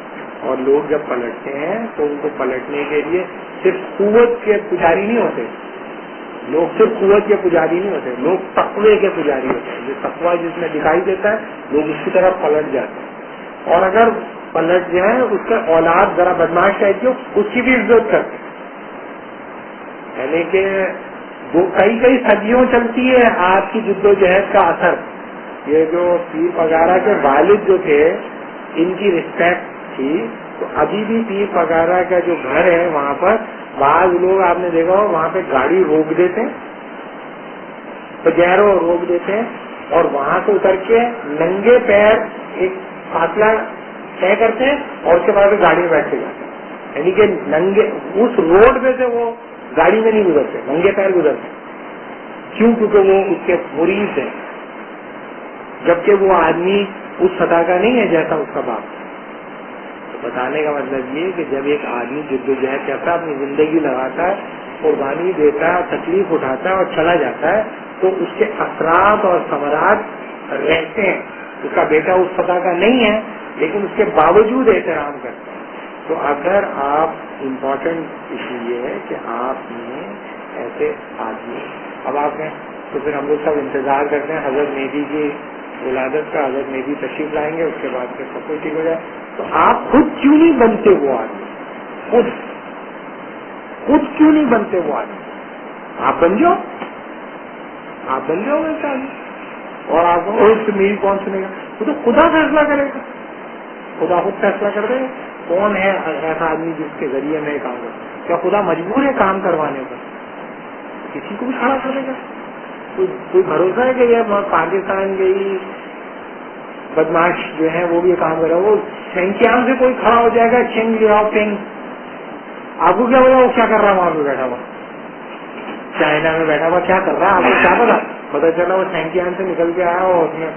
اور لوگ جب پلٹتے ہیں تو ان کو پلٹنے کے لیے صرف قوت کے پجاری نہیں ہوتے, لوگ صرف قوت کے پجاری نہیں ہوتے, لوگ تقوی کے پجاری ہوتے ہیں. جو تقوی جس میں دکھائی دیتا ہے لوگ اس کی طرف پلٹ جاتے ہیں, اور اگر پلٹ جائیں اس کا اولاد ذرا بدماش ٹائپ کی ہو اس کی بھی عزت کرتے ہیں. یعنی کہ وہ کئی صدیوں چلتی ہے آپ کی جدوجہد کا اثر. یہ جو پیر پگارا کے والد جو تھے ان کی رسپیکٹ تھی, تو ابھی بھی پیر پگارا کا جو گھر ہے وہاں پر بعض لوگ آپ نے دیکھا ہو وہاں پہ گاڑی روک دیتے ہیں, پجیرو روک دیتے ہیں, اور وہاں سے اتر کے ننگے پیر ایک فاصلہ طے کرتے ہیں اور اس کے بعد گاڑی میں بیٹھ کے جاتے ہیں. یعنی کہ ننگے اس روڈ پہ سے وہ گاڑی میں نہیں گزرتے, ننگے پیر گزرتے. کیوں؟ کیونکہ وہ اس کے مرید ہیں, جبکہ وہ آدمی اس سطح کا نہیں ہے جیسا اس کا باپ. تو بتانے کا مطلب یہ کہ جب ایک آدمی جدوجہد کرتا ہے, اپنی زندگی لگاتا ہے, قربانی دیتا ہے, تکلیف اٹھاتا ہے اور چلا جاتا ہے, تو اس کے اثرات اور ثمرات رہتے ہیں. اس کا بیٹا اس سطح کا نہیں ہے لیکن اس کے باوجود احترام کرتا ہے. تو اگر آپ امپورٹنٹ ایشو یہ ہے کہ آپ نے ایسے آدمی, اب آپ ہیں تو پھر ہم لوگ سب انتظار کرتے ہیں حضرت مہدی کی ولادت کا, حضرت مہدی تشریف لائیں گے, اس کے بعد پھر سب کچھ ٹھیک ہو جائے. تو آپ خود کیوں نہیں بنتے وہ آدمی, خود کیوں نہیں بنتے وہ آدمی؟ آپ بن جاؤ, آپ بن جاؤ ویسا آدمی, اور آپ کو میری کون سنے گا؟ وہ تو خدا فیصلہ کرے گا, خدا خود فیصلہ کر دے گا کون ہے ایسا آدمی جس کے ذریعے میں کام کروں. کیا خدا مجبور ہے کام کروانے پر؟ کسی کو بھی کھڑا کرے گا. کوئی بھروسہ ہے کہ یہ پاکستان کے ہی بدماش جو ہیں وہ بھی یہ کام کرے؟ وہ شینکیان سے کوئی کھڑا ہو جائے گا, چینگ لیاؤ پینگ, آپ کو کیا بولا وہ کیا کر رہا ہے وہاں پہ بیٹھا ہوا, چائنا میں بیٹھا ہوا کیا کر رہا ہے؟ آپ کو کیا پتا چلا وہ شینکیان سے نکل کے آیا اور اس میں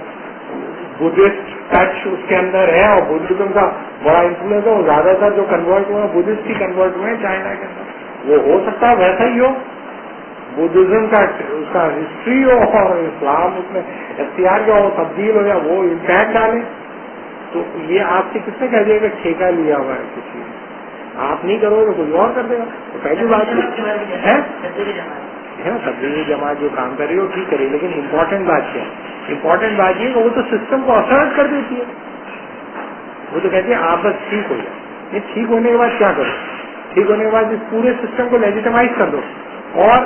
بدھسٹ ٹچ اس کے اندر ہے, اور بدھزم کا بڑا انفلوئنس ہے. وہ زیادہ تر جو کنورٹ ہوئے ہیں بدھسٹ ہی کنورٹ ہوئے ہیں چائنا کے اندر. وہ ہو سکتا ہے ویسا ہی ہو, بدھزم کا اس کا ہسٹری ہو اور اسلام اس میں اختیار کیا ہو, تبدیل ہو جائے, وہ امپیکٹ ڈالے. تو یہ آپ سے کس نے کہہ دیا کہ ٹھیکہ لیا ہوا ہے کسی نے, آپ نہیں کرو تو کوئی اور کر دے گا. تو پہلی بات ہے نا تبدیلی جماعت جو کام کر رہی ہے وہ ٹھیک کرے, لیکن امپورٹنٹ بات کیا ہے؟ امپورٹنٹ بات یہ کہ وہ تو سسٹم کو اثرت کر دیتی ہے. وہ تو کہتے ہیں آپ بس ٹھیک ہو جائے, یہ ٹھیک ہونے کے بعد کیا کرو؟ ٹھیک ہونے کے بعد اس پورے سسٹم کو لیجیٹمائز کر دو. اور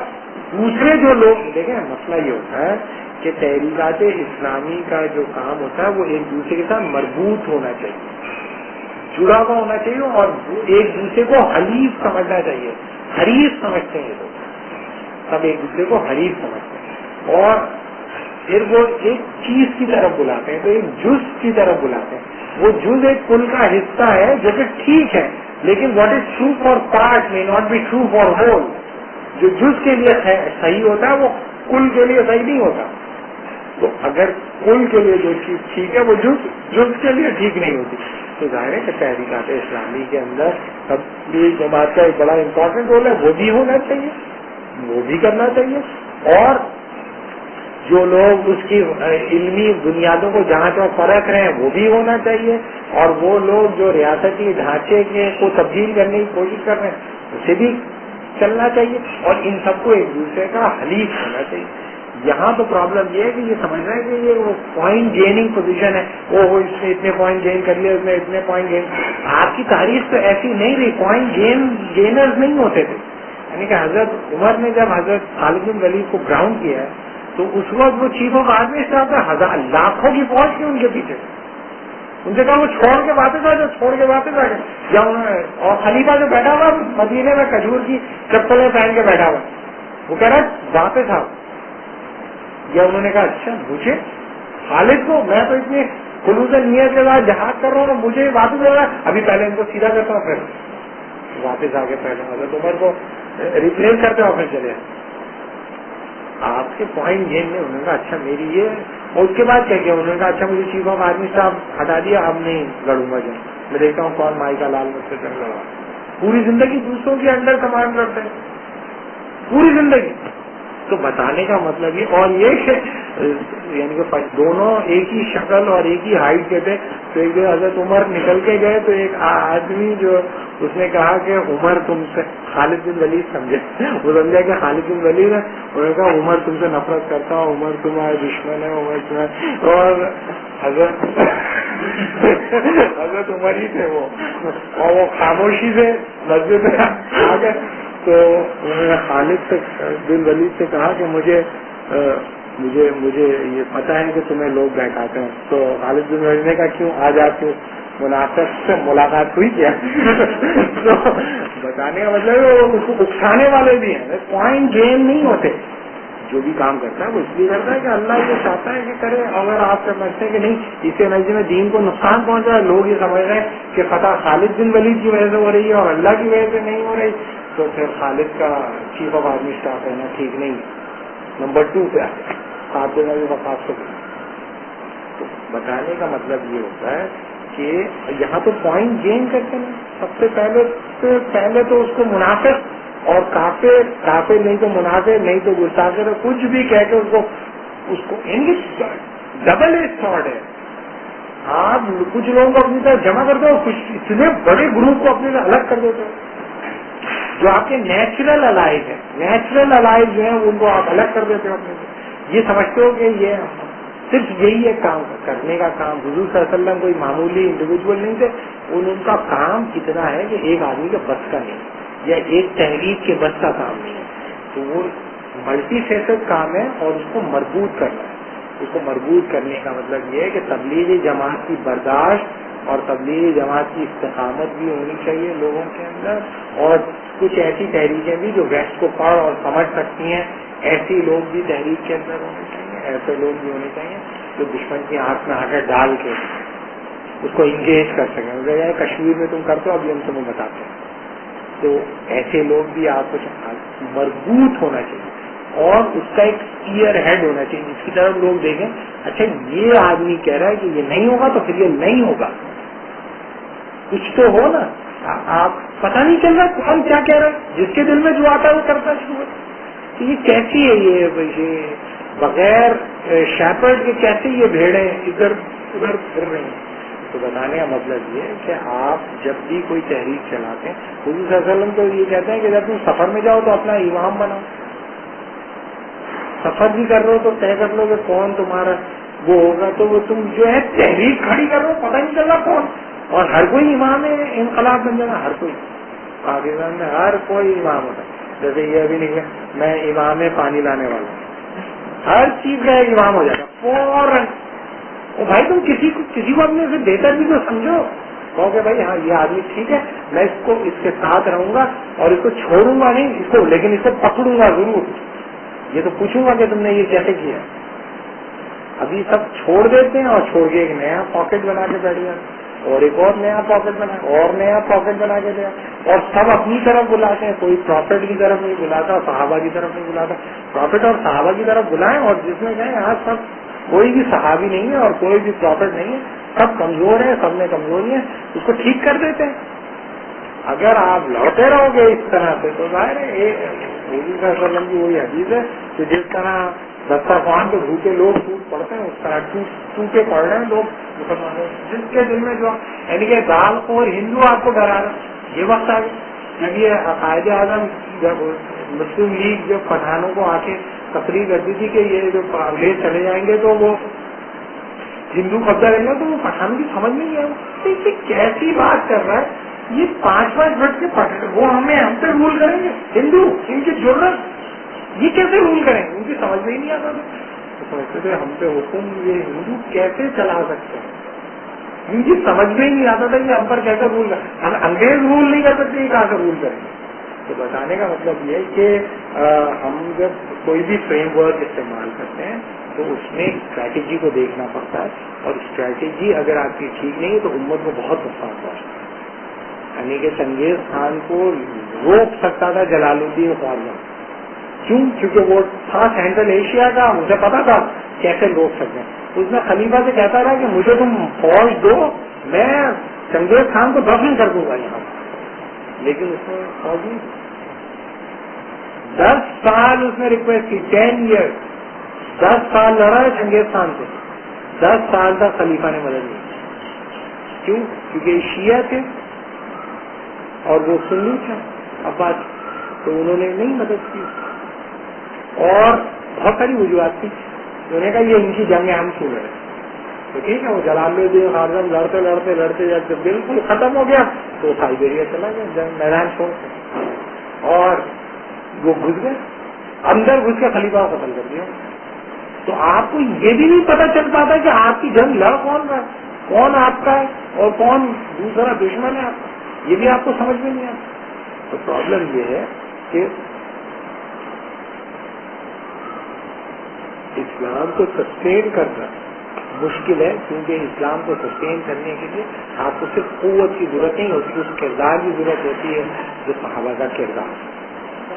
دوسرے جو لوگ دیکھیں مسئلہ یہ ہوتا ہے کہ تحریکات اسلامی کا جو کام ہوتا ہے وہ ایک دوسرے کے ساتھ مربوط ہونا چاہیے, جڑا ہوا ہونا چاہیے, اور ایک دوسرے کو حلیف سمجھنا چاہیے. حریف سمجھتے ہیں یہ لوگ, سب ایک دوسرے کو حریف سمجھتے ہیں, اور پھر وہ ایک چیز کی طرف بلاتے ہیں, تو ایک جز کی طرف بلاتے ہیں. وہ جز ایک کل کا حصہ ہے جو کہ ٹھیک ہے, لیکن what is true for part may not be true for whole. جو جز کے لیے صحیح ہوتا ہے وہ کل کے لیے صحیح نہیں ہوتا. تو اگر کل کے لیے جو چیز ٹھیک ہے وہ جز کے لیے ٹھیک نہیں ہوتی. تو ظاہر ہے کہ تحریکات اسلامی کے اندر تبلیغ جماعت کا ایک بڑا امپورٹنٹ رول ہے, وہ بھی ہونا چاہیے, وہ بھی کرنا چاہیے. اور جو لوگ اس کی علمی بنیادوں کو جہاں تک فرق رہے ہیں وہ بھی ہونا چاہیے, اور وہ لوگ جو ریاستی ڈھانچے کو تبدیل کرنے کی کوشش کر رہے ہیں اسے بھی چلنا چاہیے, اور ان سب کو ایک دوسرے کا حلیف ہونا چاہیے. یہاں تو پرابلم یہ ہے کہ یہ سمجھ رہے ہیں کہ یہ وہ پوائنٹ گیننگ پوزیشن ہے, وہ اس نے اتنے پوائنٹ گین کر لیے, اس نے اتنے پوائنٹ گین. آپ کی تاریخ تو ایسی نہیں رہی, پوائنٹ گینرز نہیں ہوتے تھے. یعنی کہ حضرت عمر نے جب حضرت خالد بن ولید کو گراؤنڈ کیا ہے تو اس وقت وہ چیف آف آرمی اسٹاف کا لاکھوں کی فوج تھی ان کے پیچھے. ان سے کہا وہ چھوڑ کے واپس آ جاؤ, چھوڑ کے واپس آ گئے. یا اور خلیفہ جو بیٹھا ہوا مدینے میں کھجور کی چپلیں پہن کے بیٹھا ہوا, وہ کہہ رہا ہے واپس آؤ. یا انہوں نے کہا اچھا مجھے خالد کو, میں تو اتنی خلوص نیت کے ساتھ جہاد کر رہا ہوں, مجھے واپس آ رہا ہے, ابھی پہلے ان کو سیدھا کرتا ہوں پھر واپس آ کے پہلے حضرت عمر کو ریپلیس کرتے ہو پھر چلے. آپ کے پوائنٹ گین میں انہوں نے کہا اچھا میری یہ, اور اس کے بعد کیا کیا انہوں نے کہا اچھا مجھے چیف آف آرمی صاحب ہٹا دیا, اب نہیں لڑوں گا. جو میں دیکھتا ہوں کون مائی کا لال مجھ سے جنگ لڑا, پوری زندگی دوسروں کے انڈر کمانڈ کرتے ہیں, پوری زندگی. تو بتانے کا مطلب یہ, اور یہ کہ یعنی کہ دونوں ایک ہی شکل اور ایک ہی ہائٹ کے تھے. تو ایک دن حضرت عمر نکل کے گئے تو ایک آدمی جو اس نے کہا کہ عمر تم سے, خالد بن ولید سمجھے, وہ سمجھا کہ خالد بن ولید ہے, انہوں نے کہا عمر تم سے نفرت کرتا ہوں, عمر تمہارا دشمن ہے, عمر تمہارا, اور حضرت عمر ہی تھے وہ, اور وہ خاموشی سے مسجد میں آ گئے. تو انہوں نے خالد بن ولید سے کہا کہ مجھے یہ پتا ہے کہ تمہیں لوگ بہکاتے ہیں. تو خالد بن ولید نے کہا کیوں, آج آپ کی منافق سے ملاقات ہوئی کیا؟ تو بتانے کا مطلب اس کو اکسانے والے بھی ہیں, پوائنٹ گین نہیں ہوتے. جو بھی کام کرتا ہے وہ اس لیے کرتا ہے کہ اللہ یہ چاہتا ہے کہ کرے. اگر آپ سمجھتے ہیں کہ نہیں اس انرجی میں دین کو نقصان پہنچا ہے, لوگ یہ سمجھ رہے ہیں کہ فتح خالد بن ولید کی وجہ سے ہو رہی ہے اور اللہ کی وجہ سے نہیں ہو رہی, تو پھر خالد کا چیف آف آرمی اسٹاف ہے نا ٹھیک نہیں. نمبر 2 پہ ساتھ دینا بھی وقاف کو. تو بتانے کا مطلب یہ ہوتا ہے کہ یہاں تو پوائنٹ گین کرتے ہیں. سب سے پہلے تو اس کو منافق اور کافر نہیں تو منافع نہیں تو گستاخ, کچھ بھی کہہ کے اس کو ڈبل ایج تھاٹ ہے. آپ کچھ لوگوں کو اپنی طرف جمع کرتے ہو, کچھ اتنے بڑے گروپ کو اپنے سے الگ کر دیتے ہو. جو آپ کے نیچرل الائز ہیں, نیچرل الائز جو ہیں ان کو آپ الگ کر دیتے ہو اپنے سے. یہ سمجھتے ہو کہ یہ صرف یہی ہے کام کرنے کا کام. حضور صلی اللہ علیہ وسلم کوئی معمولی انڈیویجول نہیں تھے, ان کا کام اتنا ہے کہ ایک آدمی کے بس کا نہیں, یا ایک تحریک کے بس کا کام نہیں ہے. تو وہ ملٹی فیسڈ کام ہے, اور اس کو مربوط کرنا ہے. اس کو مربوط کرنے کا مطلب یہ ہے کہ تبلیغی جماعت کی برداشت اور تبلیغی جماعت کی استقامت بھی ہونی چاہیے لوگوں کے اندر, اور کچھ ایسی تحریکیں بھی جو ویسٹ کو پڑھ اور سمجھ سکتی ہیں, ایسی لوگ بھی تحریک کے اندر ہونے چاہیے. ایسے لوگ بھی ہونے چاہیے جو دشمن کی آنکھ میں آگے ڈال کے اس کو انگیج کر سکیں. کشمیر میں تم کرتے ہو, ابھی ہم تمہیں بتاتے ہیں. تو ایسے لوگ بھی آپ کو مربوط ہونا چاہیے, اور اس کا ایک ایئر ہیڈ ہونا چاہیے جس کی طرف لوگ دیکھیں اچھا یہ آدمی کہہ رہا ہے کہ یہ نہیں ہوگا, تو پھر یہ نہیں ہوگا. کچھ تو ہو نا, آپ پتہ نہیں چل رہا کون کیا کہہ رہا ہے, جس کے دل میں جو آتا ہے وہ کرتا ہے. کہ یہ کیسی ہے, یہ بغیر شیپرڈ کے کیسے یہ بھیڑیں ادھر ادھر پھر رہی ہیں. تو بتانے کا مطلب یہ ہے کہ آپ جب بھی کوئی تحریک چلاتے ہیں, حضور صلی اللہ علیہ وسلم تو یہ کہتے ہیں کہ جب تم سفر میں جاؤ تو اپنا امام بناؤ. سفر بھی کر رہے ہو تو طے کر لو کہ کون تمہارا وہ ہوگا. تو وہ تم جو ہے تحریک کھڑی کر رہے ہو, پتہ نہیں چل رہا کون, اور ہر کوئی امام انقلاب بن جائے گا. ہر کوئی پاکستان میں ہر کوئی امام ہوتا ہے. جیسے یہ ابھی نہیں ہے میں امام پانی لانے والا ہوں, ہر چیز کا ایک امام ہو جائے گا فوراً. بھائی تم کسی کو اپنے سے بہتر بھی تو سمجھو, کہو کہ بھائی ہاں یہ آدمی ٹھیک ہے, میں اس کے ساتھ رہوں گا اور اس کو چھوڑوں گا نہیں اس کو, لیکن اس کو پکڑوں گا ضرور. یہ تو پوچھوں گا کہ تم نے یہ کیسے کیا. ابھی سب چھوڑ دیتے ہیں اور چھوڑ کے ایک نیا پاکٹ بنا کے بیٹھ جاتے, اور ایک اور نیا پاکٹ بنا, اور نیا پاکٹ بنا کے دیا, اور سب اپنی طرف بلاتے ہیں. کوئی پروفٹ کی طرف نہیں بلاتا, صحابہ کی طرف نہیں بلاتا. پروفٹ اور صحابہ کی طرف بلائیں, اور جس میں کہیں آج سب کوئی بھی صحابی نہیں ہے اور کوئی بھی پروفٹ نہیں ہے, سب کمزور ہیں, سب میں کمزوری ہے, اس کو ٹھیک کر دیتے ہیں. اگر آپ لڑتے رہو گے اس طرح سے تو ظاہر ہے حضور صلی اللہ علیہ وسلم کی وہی حدیث ہے کہ جس طرح دسترخوان پہ بھوکے لوگ ٹوٹ پڑتے ہیں, اس طرح ٹوٹے پڑ رہے ہیں لوگ مسلمانوں, جس کے دل میں جو یعنی کہ دال اور ہندو آپ کو ڈرا رہا. یہ وقت آ گیا کیونکہ یہ قائد اعظم جب مسلم لیگ جب پٹھانوں کو آ کے تقریر کرتی تھی کہ یہ جو انگریز چلے جائیں گے تو وہ ہندو قبضہ کریں گے, تو وہ پٹھان کی سمجھ نہیں آیا کیسی بات کر رہا ہے. یہ 5-5 منٹ کے پٹھان وہ ہم پہ رول کریں گے, ہندو ان کی ضرورت یہ کیسے رول کریں گے, ان کی سمجھ میں ہی نہیں آتا تھا. سمجھتے تھے ہم پہ حکم یہ ہندو کیسے چلا سکتے ہیں, ان کی سمجھ میں ہی نہیں آتا تھا کہ ہم پر کیسے رول کریں. ہم انگریز رول نہیں کر سکتے, یہ کہاں سے رول کریں گے. تو بتانے کا مطلب یہ ہے کہ ہم جب کوئی بھی فریم ورک استعمال کرتے ہیں تو اس میں اسٹریٹجی کو دیکھنا پڑتا ہے, اور اسٹریٹجی اگر آپ کی ٹھیک نہیں ہے تو امت کو بہت نقصان پہنچتا ہے. یعنی کہ چنگیز خان کو روک سکتا تھا جلال الدین خواجہ, کیوں؟ کیونکہ وہ تھا سینٹرل ایشیا کا, مجھے پتا تھا کیسے روک سکتے ہیں. اس میں خلیفہ سے کہتا رہا کہ مجھے تم فوج دو, میں چنگیز خان کو دفن کر دوں گا یہاں, لیکن اس میں فوج نہیں. 10 سال اس نے ریکویسٹ کی, 10 ایئر, 10 سال لڑا ہے چنگیز خان سے, 10 سال تک خلیفہ نے مدد نہیں کی. کیوں؟ کیونکہ شیعہ تھے اور وہ سنی تھا عباس, تو انہوں نے نہیں مدد کی. اور بہت ساری وجوہات تھی, انہوں نے کہا یہ ان کی جنگ ہے, ہم کیوں لڑیں. تو ٹھیک ہے, وہ جلال الدین خواجہ لڑتے لڑتے لڑتے جب بالکل ختم ہو گیا تو سائبیریا چلا گیا میدان چھوڑ کے, اور وہ گھس گئے اندر, گھس کے خلیفہ کو قتل کر دیا. تو آپ کو یہ بھی نہیں پتا چل پاتا کہ آپ کی جنگ لڑ کون رہا ہے, کون آپ کا ہے اور کون دوسرا دشمن ہے آپ کا, یہ بھی آپ کو سمجھ میں نہیں آتا. تو پرابلم یہ ہے کہ اسلام کو سسٹین کرنا مشکل ہے, کیونکہ اسلام کو سسٹین کرنے کے لیے آپ کو صرف قوت کی ضرورت نہیں ہوتی, اس کردار کی ضرورت ہوتی ہے جو صحابہ کا کردار.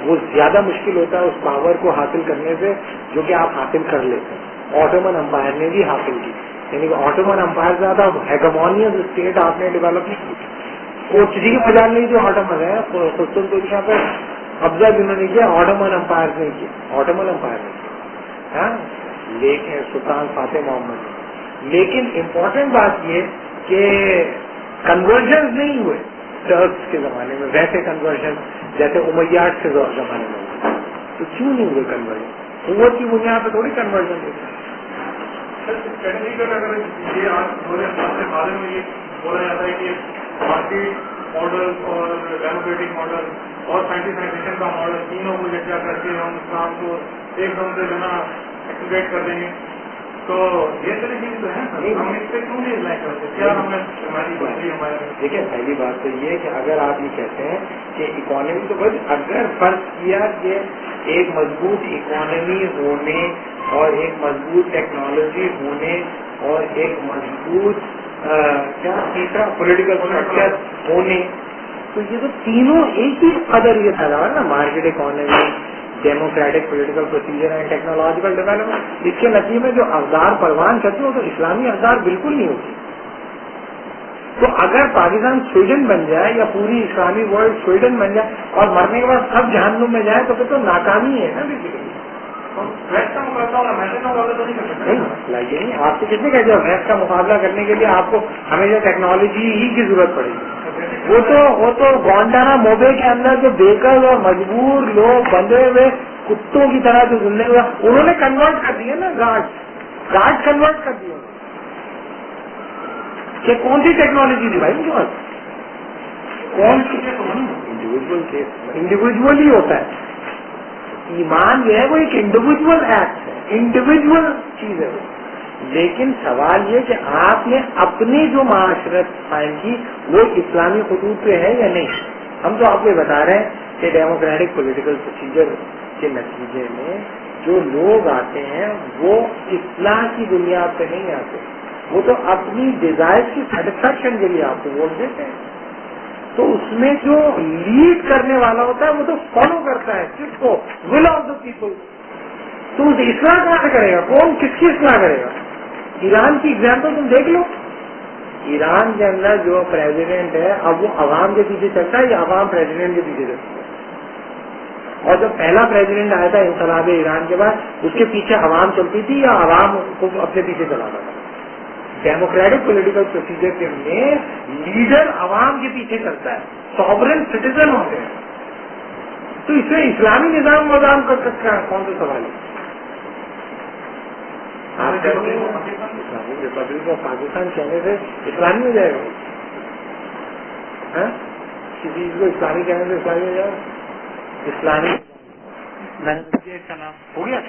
وہ زیادہ مشکل ہوتا ہے اس پاور کو حاصل کرنے سے جو کہ آپ حاصل کر لیتے ہیں. آٹومن امپائر نے بھی حاصل کی, یعنی کہ آٹومن امپائر زیادہ ہیگمونیس اسٹیٹ آپ نے ڈیولپ نہیں کی. کسی کی مجال نہیں جو آٹومن ہے, خصوصاً دنیا پہ قبضہ جنہوں نے کیا آٹومن امپائر نے کیا, آٹومن امپائر نے کیا, لیکن سلطان فاتح محمد نے. لیکن امپورٹنٹ بات یہ کہ کنورژن نہیں ہوئے ٹرکس کے زمانے میں, ویسے کنورژن جیسے امیاد کے زمانے میں ہوئے. تو کیوں نہیں ہوئے کنورژن؟ قوت کی بنیاد پہ تھوڑی کنورژن ہوئی. اگر یہ آج بارے میں یہ بولا جاتا ہے کہ مارکیٹ ماڈل اور ڈیموکریٹک ماڈل اور سائنٹیفائزیشن کا ماڈل تینوں کو یکجا کر کے ہم اسلام کو ایک دم سے جو نا ایکٹیویٹ کر دیں گے, تو یہ طرح چیز تو ہے ہم اس پہ کیوں نہیں اپلائی کرتے؟ کیا ہمیں ہمارے دیکھیں پہلی بات تو یہ کہ اگر آپ یہ کہتے ہیں کہ اکانومی, تو بس اگر فرض کیا کہ ایک مضبوط اکانومی ہونے اور ایک مضبوط ٹیکنالوجی ہونے اور ایک مضبوط کیا تیسرا پولیٹیکل اسٹرکچر ہونے, تو یہ تو تینوں ایک ہی قدر یہ تھا نا, market economy, democratic political procedure and technological development. اس کے نتیجے میں جو اقدار پروان کرتے ہو تو اسلامی اقدار بالکل نہیں ہوتی. تو اگر پاکستان سویڈن بن جائے یا پوری اسلامی ورلڈ سویڈن بن جائے اور مرنے کے بعد سب جہنم میں جائے تو پھر تو ناکامی ہے نا بیسیکلی. ویسٹ کا مقابلہ ویسے کا مقابلہ تو نہیں کر سکتے. نہیں نہیں, آپ سے کتنے کہتے ہیں ویسٹ کا مقابلہ کرنے کے لیے آپ کو ہمیشہ ٹیکنالوجی ہی کی ضرورت پڑے گی. وہ تو گوانٹانا موبے کے اندر جو بیکر اور مجبور لوگ بندھے ہوئے کتوں کی طرح جو زندے ہوئے انہوں نے کنورٹ کر دیے نا, گارڈ کنورٹ کر دیے. کہ کون سی ٹیکنالوجی تھی بھائی مجھے پاس؟ کون سی انڈیویجل کیس انڈیویجل ہی ہوتا ہے. ایمان جو ہے وہ ایک انڈیویجل ایکٹ ہے, انڈیویجل چیز ہے. لیکن سوال یہ کہ آپ نے اپنی جو معاشرت قائم کی وہ اسلامی خطوط پہ ہے یا نہیں. ہم تو آپ کو بتا رہے ہیں کہ ڈیموکریٹک پولیٹیکل پروسیجر کے نتیجے میں جو لوگ آتے ہیں وہ اصلاح کی بنیاد پہ نہیں آتے, وہ تو اپنی ڈیزائر کی سیٹسفیکشن کے لیے آپ کو ووٹ دیتے ہیں. تو اس میں جو لیڈ کرنے والا ہوتا ہے وہ تو فالو کرتا ہے کس کو؟ Will of the people. تو اصلاح کہاں سے کرے گا؟ کون کس کی اصلاح کرے گا؟ ایران کی ایگزامپل تم دیکھ لو. ایران کے اندر جو پریزیڈنٹ ہے اب وہ عوام کے پیچھے چلتا ہے یا عوام پریزیڈنٹ کے پیچھے چلتا ہے؟ اور جب پہلا پریزیڈنٹ آیا تھا انقلاب ایران کے بعد اس کے پیچھے عوام چلتی تھی یا عوام کو اپنے پیچھے چلاتا تھا؟ ڈیموکریٹک پولیٹیکل پروسیجر کے میں لیڈر عوام کے پیچھے چلتا ہے, سوورن سٹیزن ہوتے ہیں. تو اس میں اسلامی نظام مدام کر سکتا ہے کون سا سوال ہے؟ آپ اسلامک ریپبلک آف پاکستان کہنے سے اسلامی ہو جائے گا؟ کسی چیز کو اسلامی کہنے سے اسلامی ہو جائے گا؟ اسلامی کا نام ہو گیا,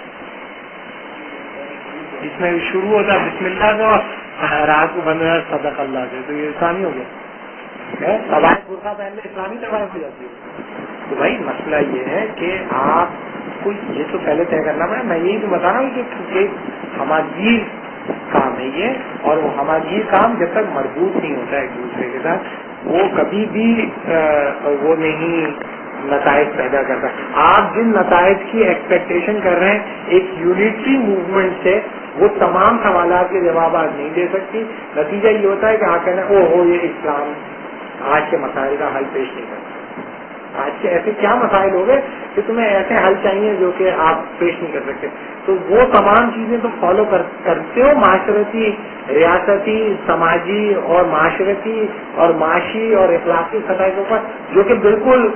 اس میں شروع ہوتا ہے بسم اللہ کا, رات کو بند ہو صدق اللہ سے, تو یہ اسلامی ہو گیا. سوائے برقع پہننے اسلامی تقاضا ہو جاتی ہے. تو بھائی مسئلہ یہ ہے کہ آپ کو یہ تو پہلے طے کرنا پڑے. میں یہی تو بتا رہا ہوں کہ ہمارگیر کام ہے یہ, اور وہ ہمارگیر کام جب تک مربوط نہیں ہوتا ہے ایک دوسرے کے ساتھ وہ کبھی بھی وہ نہیں نتائج پیدا کرتا. آپ جن نتائج کی ایکسپیکٹیشن کر رہے ہیں ایک یونٹری موومنٹ سے, وہ تمام سوالات کے جوابات نہیں دے سکتی. نتیجہ یہ ہوتا ہے کہ آپ کہنا او ہو یہ اسلام آج کے مسائل کا حل پیش نہیں کرتا. آج کے ایسے کیا مسائل ہو گئے کہ تمہیں ایسے حل چاہیے جو کہ آپ پیش نہیں کر سکتے. تو وہ تمام چیزیں تم فالو کرتے ہو معاشرتی, ریاستی, سماجی اور معاشرتی اور معاشی اور اخلاقی سطح کے اوپر, جو کہ بالکل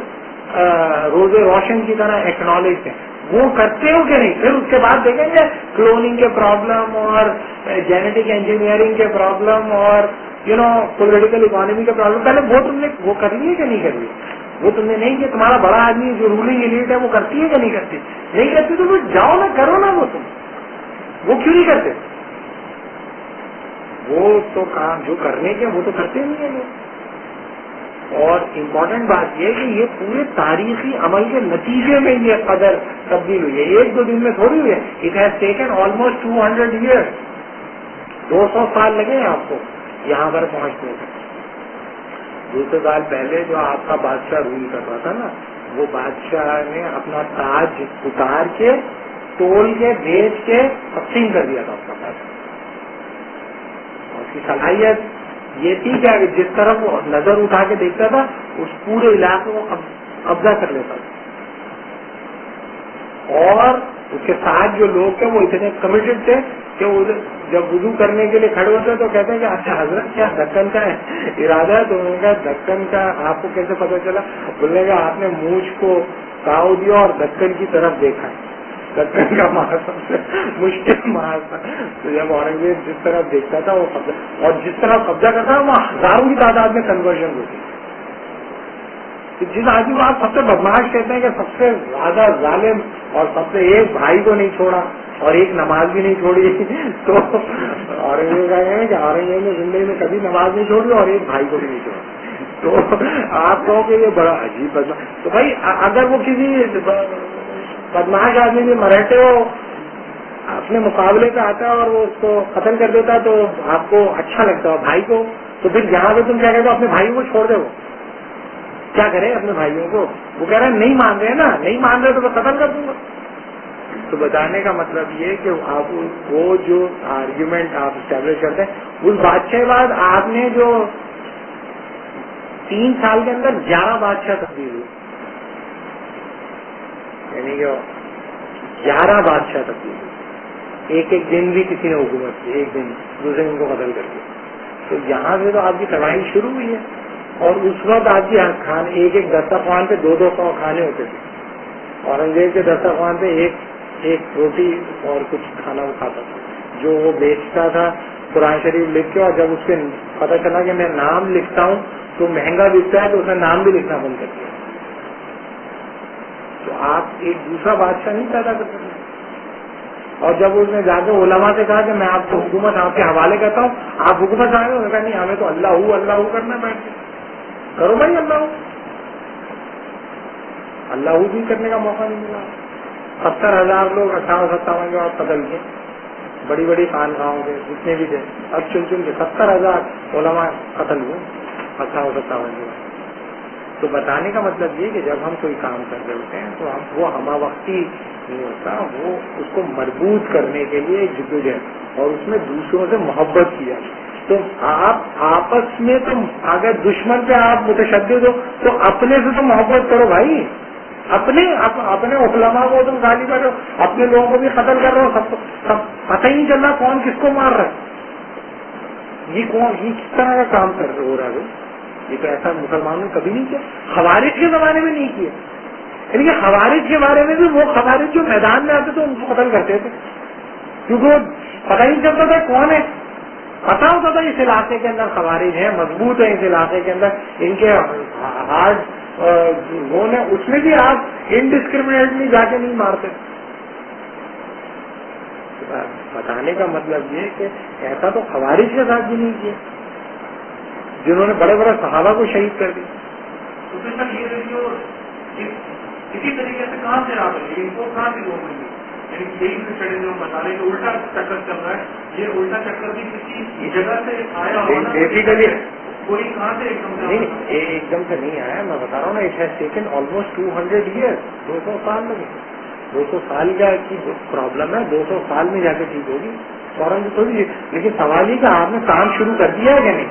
روز روشن کی طرح ایکنالج ہے. وہ کرتے ہو کہ نہیں؟ پھر اس کے بعد دیکھیں گے کلوننگ کے پرابلم اور جینیٹک انجینئرنگ کے پرابلم اور پولیٹیکل اکانومی کے پرابلم. پہلے وہ تم نے وہ کر لی ہے کہ نہیں کر لی؟ وہ تم نے نہیں کیا. تمہارا بڑا آدمی جو رولنگ ایلیٹ ہے وہ کرتی ہے کہ نہیں کرتی؟ نہیں کرتی تو جاؤ نا, کرو نا. وہ کیوں نہیں کرتے؟ وہ تو کام جو کرنے کے وہ تو کرتے نہیں ہیں. اور امپورٹنٹ بات یہ کہ یہ پورے تاریخی عمل کے نتیجے میں یہ قدر تبدیل ہوئی ہے, ایک دو دن میں تھوڑی ہوئی ہے. It has taken almost 200 years. 200 سال لگے ہیں آپ کو یہاں پر پہنچنے میں. 200 سال پہلے جو آپ کا بادشاہ رول کر رہا تھا نا, وہ بادشاہ نے اپنا تاج اتار کے تول کے بیچ کے تقسیم کر دیا تھا اس کا تاج. اس کی صلاحیت یہ تھی کہ جس طرف وہ نظر اٹھا کے دیکھتا تھا اس پورے علاقے کو قبضہ کر لیتا تھا. اور اس کے ساتھ جو لوگ تھے وہ اتنے کمیٹڈ تھے کہ وہ جب وضو کرنے کے لیے کھڑے ہوتے تو کہتے ہیں کہ اچھا حضرت کیا دکن کا ارادہ ہے؟ تو انہوں نے کہا دکن کا آپ کو کیسے پتہ چلا؟ بولنے کا آپ نے مونچھ کو تاؤ دیا اور دکن کی طرف دیکھا. دکن کا ماہ سب سے مشکل ماہ تھا. تو جب اورنگزیب جس طرف دیکھتا تھا وہ قبضہ, اور جس طرح قبضہ کرتا تھا وہاں ہزاروں کی تعداد میں کنورژن ہوتی. جس آدمی کو آپ سب سے بدماش کہتے ہیں کہ سب سے زیادہ ظالم اور سب سے ایک بھائی کو نہیں چھوڑا اور ایک نماز بھی نہیں چھوڑی, تو اورنگزیب کا کہ اورنگزیب نے زندگی میں کبھی نماز نہیں چھوڑی اور ایک بھائی کو بھی نہیں چھوڑا. تو آپ کہو کہ یہ بڑا عجیب بدماش. تو بھائی اگر وہ کسی بدماش آدمی بھی مراٹھے ہو اپنے مقابلے پہ آتا ہے اور وہ اس کو قتل کر دیتا تو آپ کو اچھا لگتا ہے بھائی کو, تو پھر یہاں پہ تم کیا کہتے ہو اپنے بھائیوں کو چھوڑ دے. وہ کیا کرے اپنے بھائیوں کو؟ وہ کہہ رہے ہیں نہیں مان رہے نا, نہیں مان رہے تو میں قتل کر دوں گا. تو بتانے کا مطلب یہ کہ آپ وہ جو آرگیومنٹ آپ اسٹیبلش کرتے ہیں اس بادشاہ بعد آپ نے جو 3 سال کے اندر 11 بادشاہ تبدیل ہوئے, یعنی کہ 11 بادشاہ تبدیل ہوئے. ایک دن بھی کسی نے حکومت کی, ایک دن دوسرے دن کو قتل کر کے. تو یہاں سے تو آپ کی تباہی شروع ہوئی ہے. اور اس وقت آپ کی کھانے ایک دسترخوان پہ 200 کھانے ہوتے تھے. اورنگزیب کے دسترخوان پہ ایک روٹی اور کچھ کھانا وہ کھاتا تھا. جو وہ بیچتا تھا قرآن شریف لکھ کے, اور جب اس کے پتہ چلا کہ میں نام لکھتا ہوں تو مہنگا بکتا ہے, تو اس نے نام بھی لکھنا بند کر دیا. تو آپ ایک دوسرا بادشاہ نہیں پیدا کر سکتے. اور جب اس نے جا کے علماء سے کہا کہ میں آپ کو حکومت آپ کے حوالے کرتا ہوں, آپ حکومت آئے, انہوں نے کہا نہیں ہمیں تو اللہ کرنا ہے, بیٹھ کے کرو بھائی اللہ بھی کرنے کا موقع نہیں ملا. 70,000 لوگ 58-57 کے بعد قتل کیے, بڑی بڑی خانقاہوں کے جتنے بھی تھے, اب چن کے 70,000 علماء قتل ہوئے 58-57 کے بعد. تو بتانے کا مطلب یہ کہ جب ہم کوئی کام کر رہے ہوتے ہیں تو وہ ہمہ وقتی نہیں ہوتا, وہ اس کو مربوط کرنے کے لیے ایک جدوجہد اور اس میں دوسروں سے محبت کی جائے. تو آپ آپس میں تو اگر دشمن پہ آپ متشدد ہو تو اپنے سے تو محبت کرو بھائی. اپنے علماء کو تم گالی کر رہے ہو, اپنے لوگوں کو بھی قتل کر رہے ہو, سب پتہ ہی نہیں چل رہا کون کس کو مار رہا ہے. یہ کس طرح کا کام ہو رہا ہے؟ یہ تو ایسا مسلمانوں نے کبھی نہیں کیا, خوارج کے زمانے میں نہیں کیا. یعنی کہ خوارج کے بارے میں بھی وہ خوارج جو میدان میں آتے تھے ان کو قتل کرتے تھے, کیونکہ وہ پتہ ہی نہیں چلتا تھا کون ہے. پتا ہوتا تھا اس علاقے کے اندر خوارج ہیں, مضبوط ہیں اس علاقے کے اندر, ان کے ہارڈ وہ نے, اس میں بھی آپ انڈسکریمنیٹلی جا کے نہیں مارتے. بتانے کا مطلب یہ کہ ایسا تو خوارج کے ساتھ بھی نہیں کیا جنہوں نے بڑے بڑے صحابہ کو شہید کر دیا. تو پھر تک یہ ریڈیو اسی طریقے سے کہاں سے آ رہی ہے, ان کو کہاں سے روک رہی ہے؟ یعنی یہی اسٹڈی جو بتا رہے کہ الٹا چکر چل رہا ہے, یہ الٹا چکر بھی کسی جگہ سے آیا ہوگا بیسیکلی کوئی کہاں سے ایک دم سے نہیں آیا. میں بتا رہا ہوں نا, it has taken almost 200 years, 200 سال لگے. 200 سال کا کی پرابلم ہے, 200 سال میں جا کے ٹھیک ہوگی فوراً تھوڑی. لیکن سوال یہ کہ آپ نے کام شروع کر دیا ہے کہ نہیں.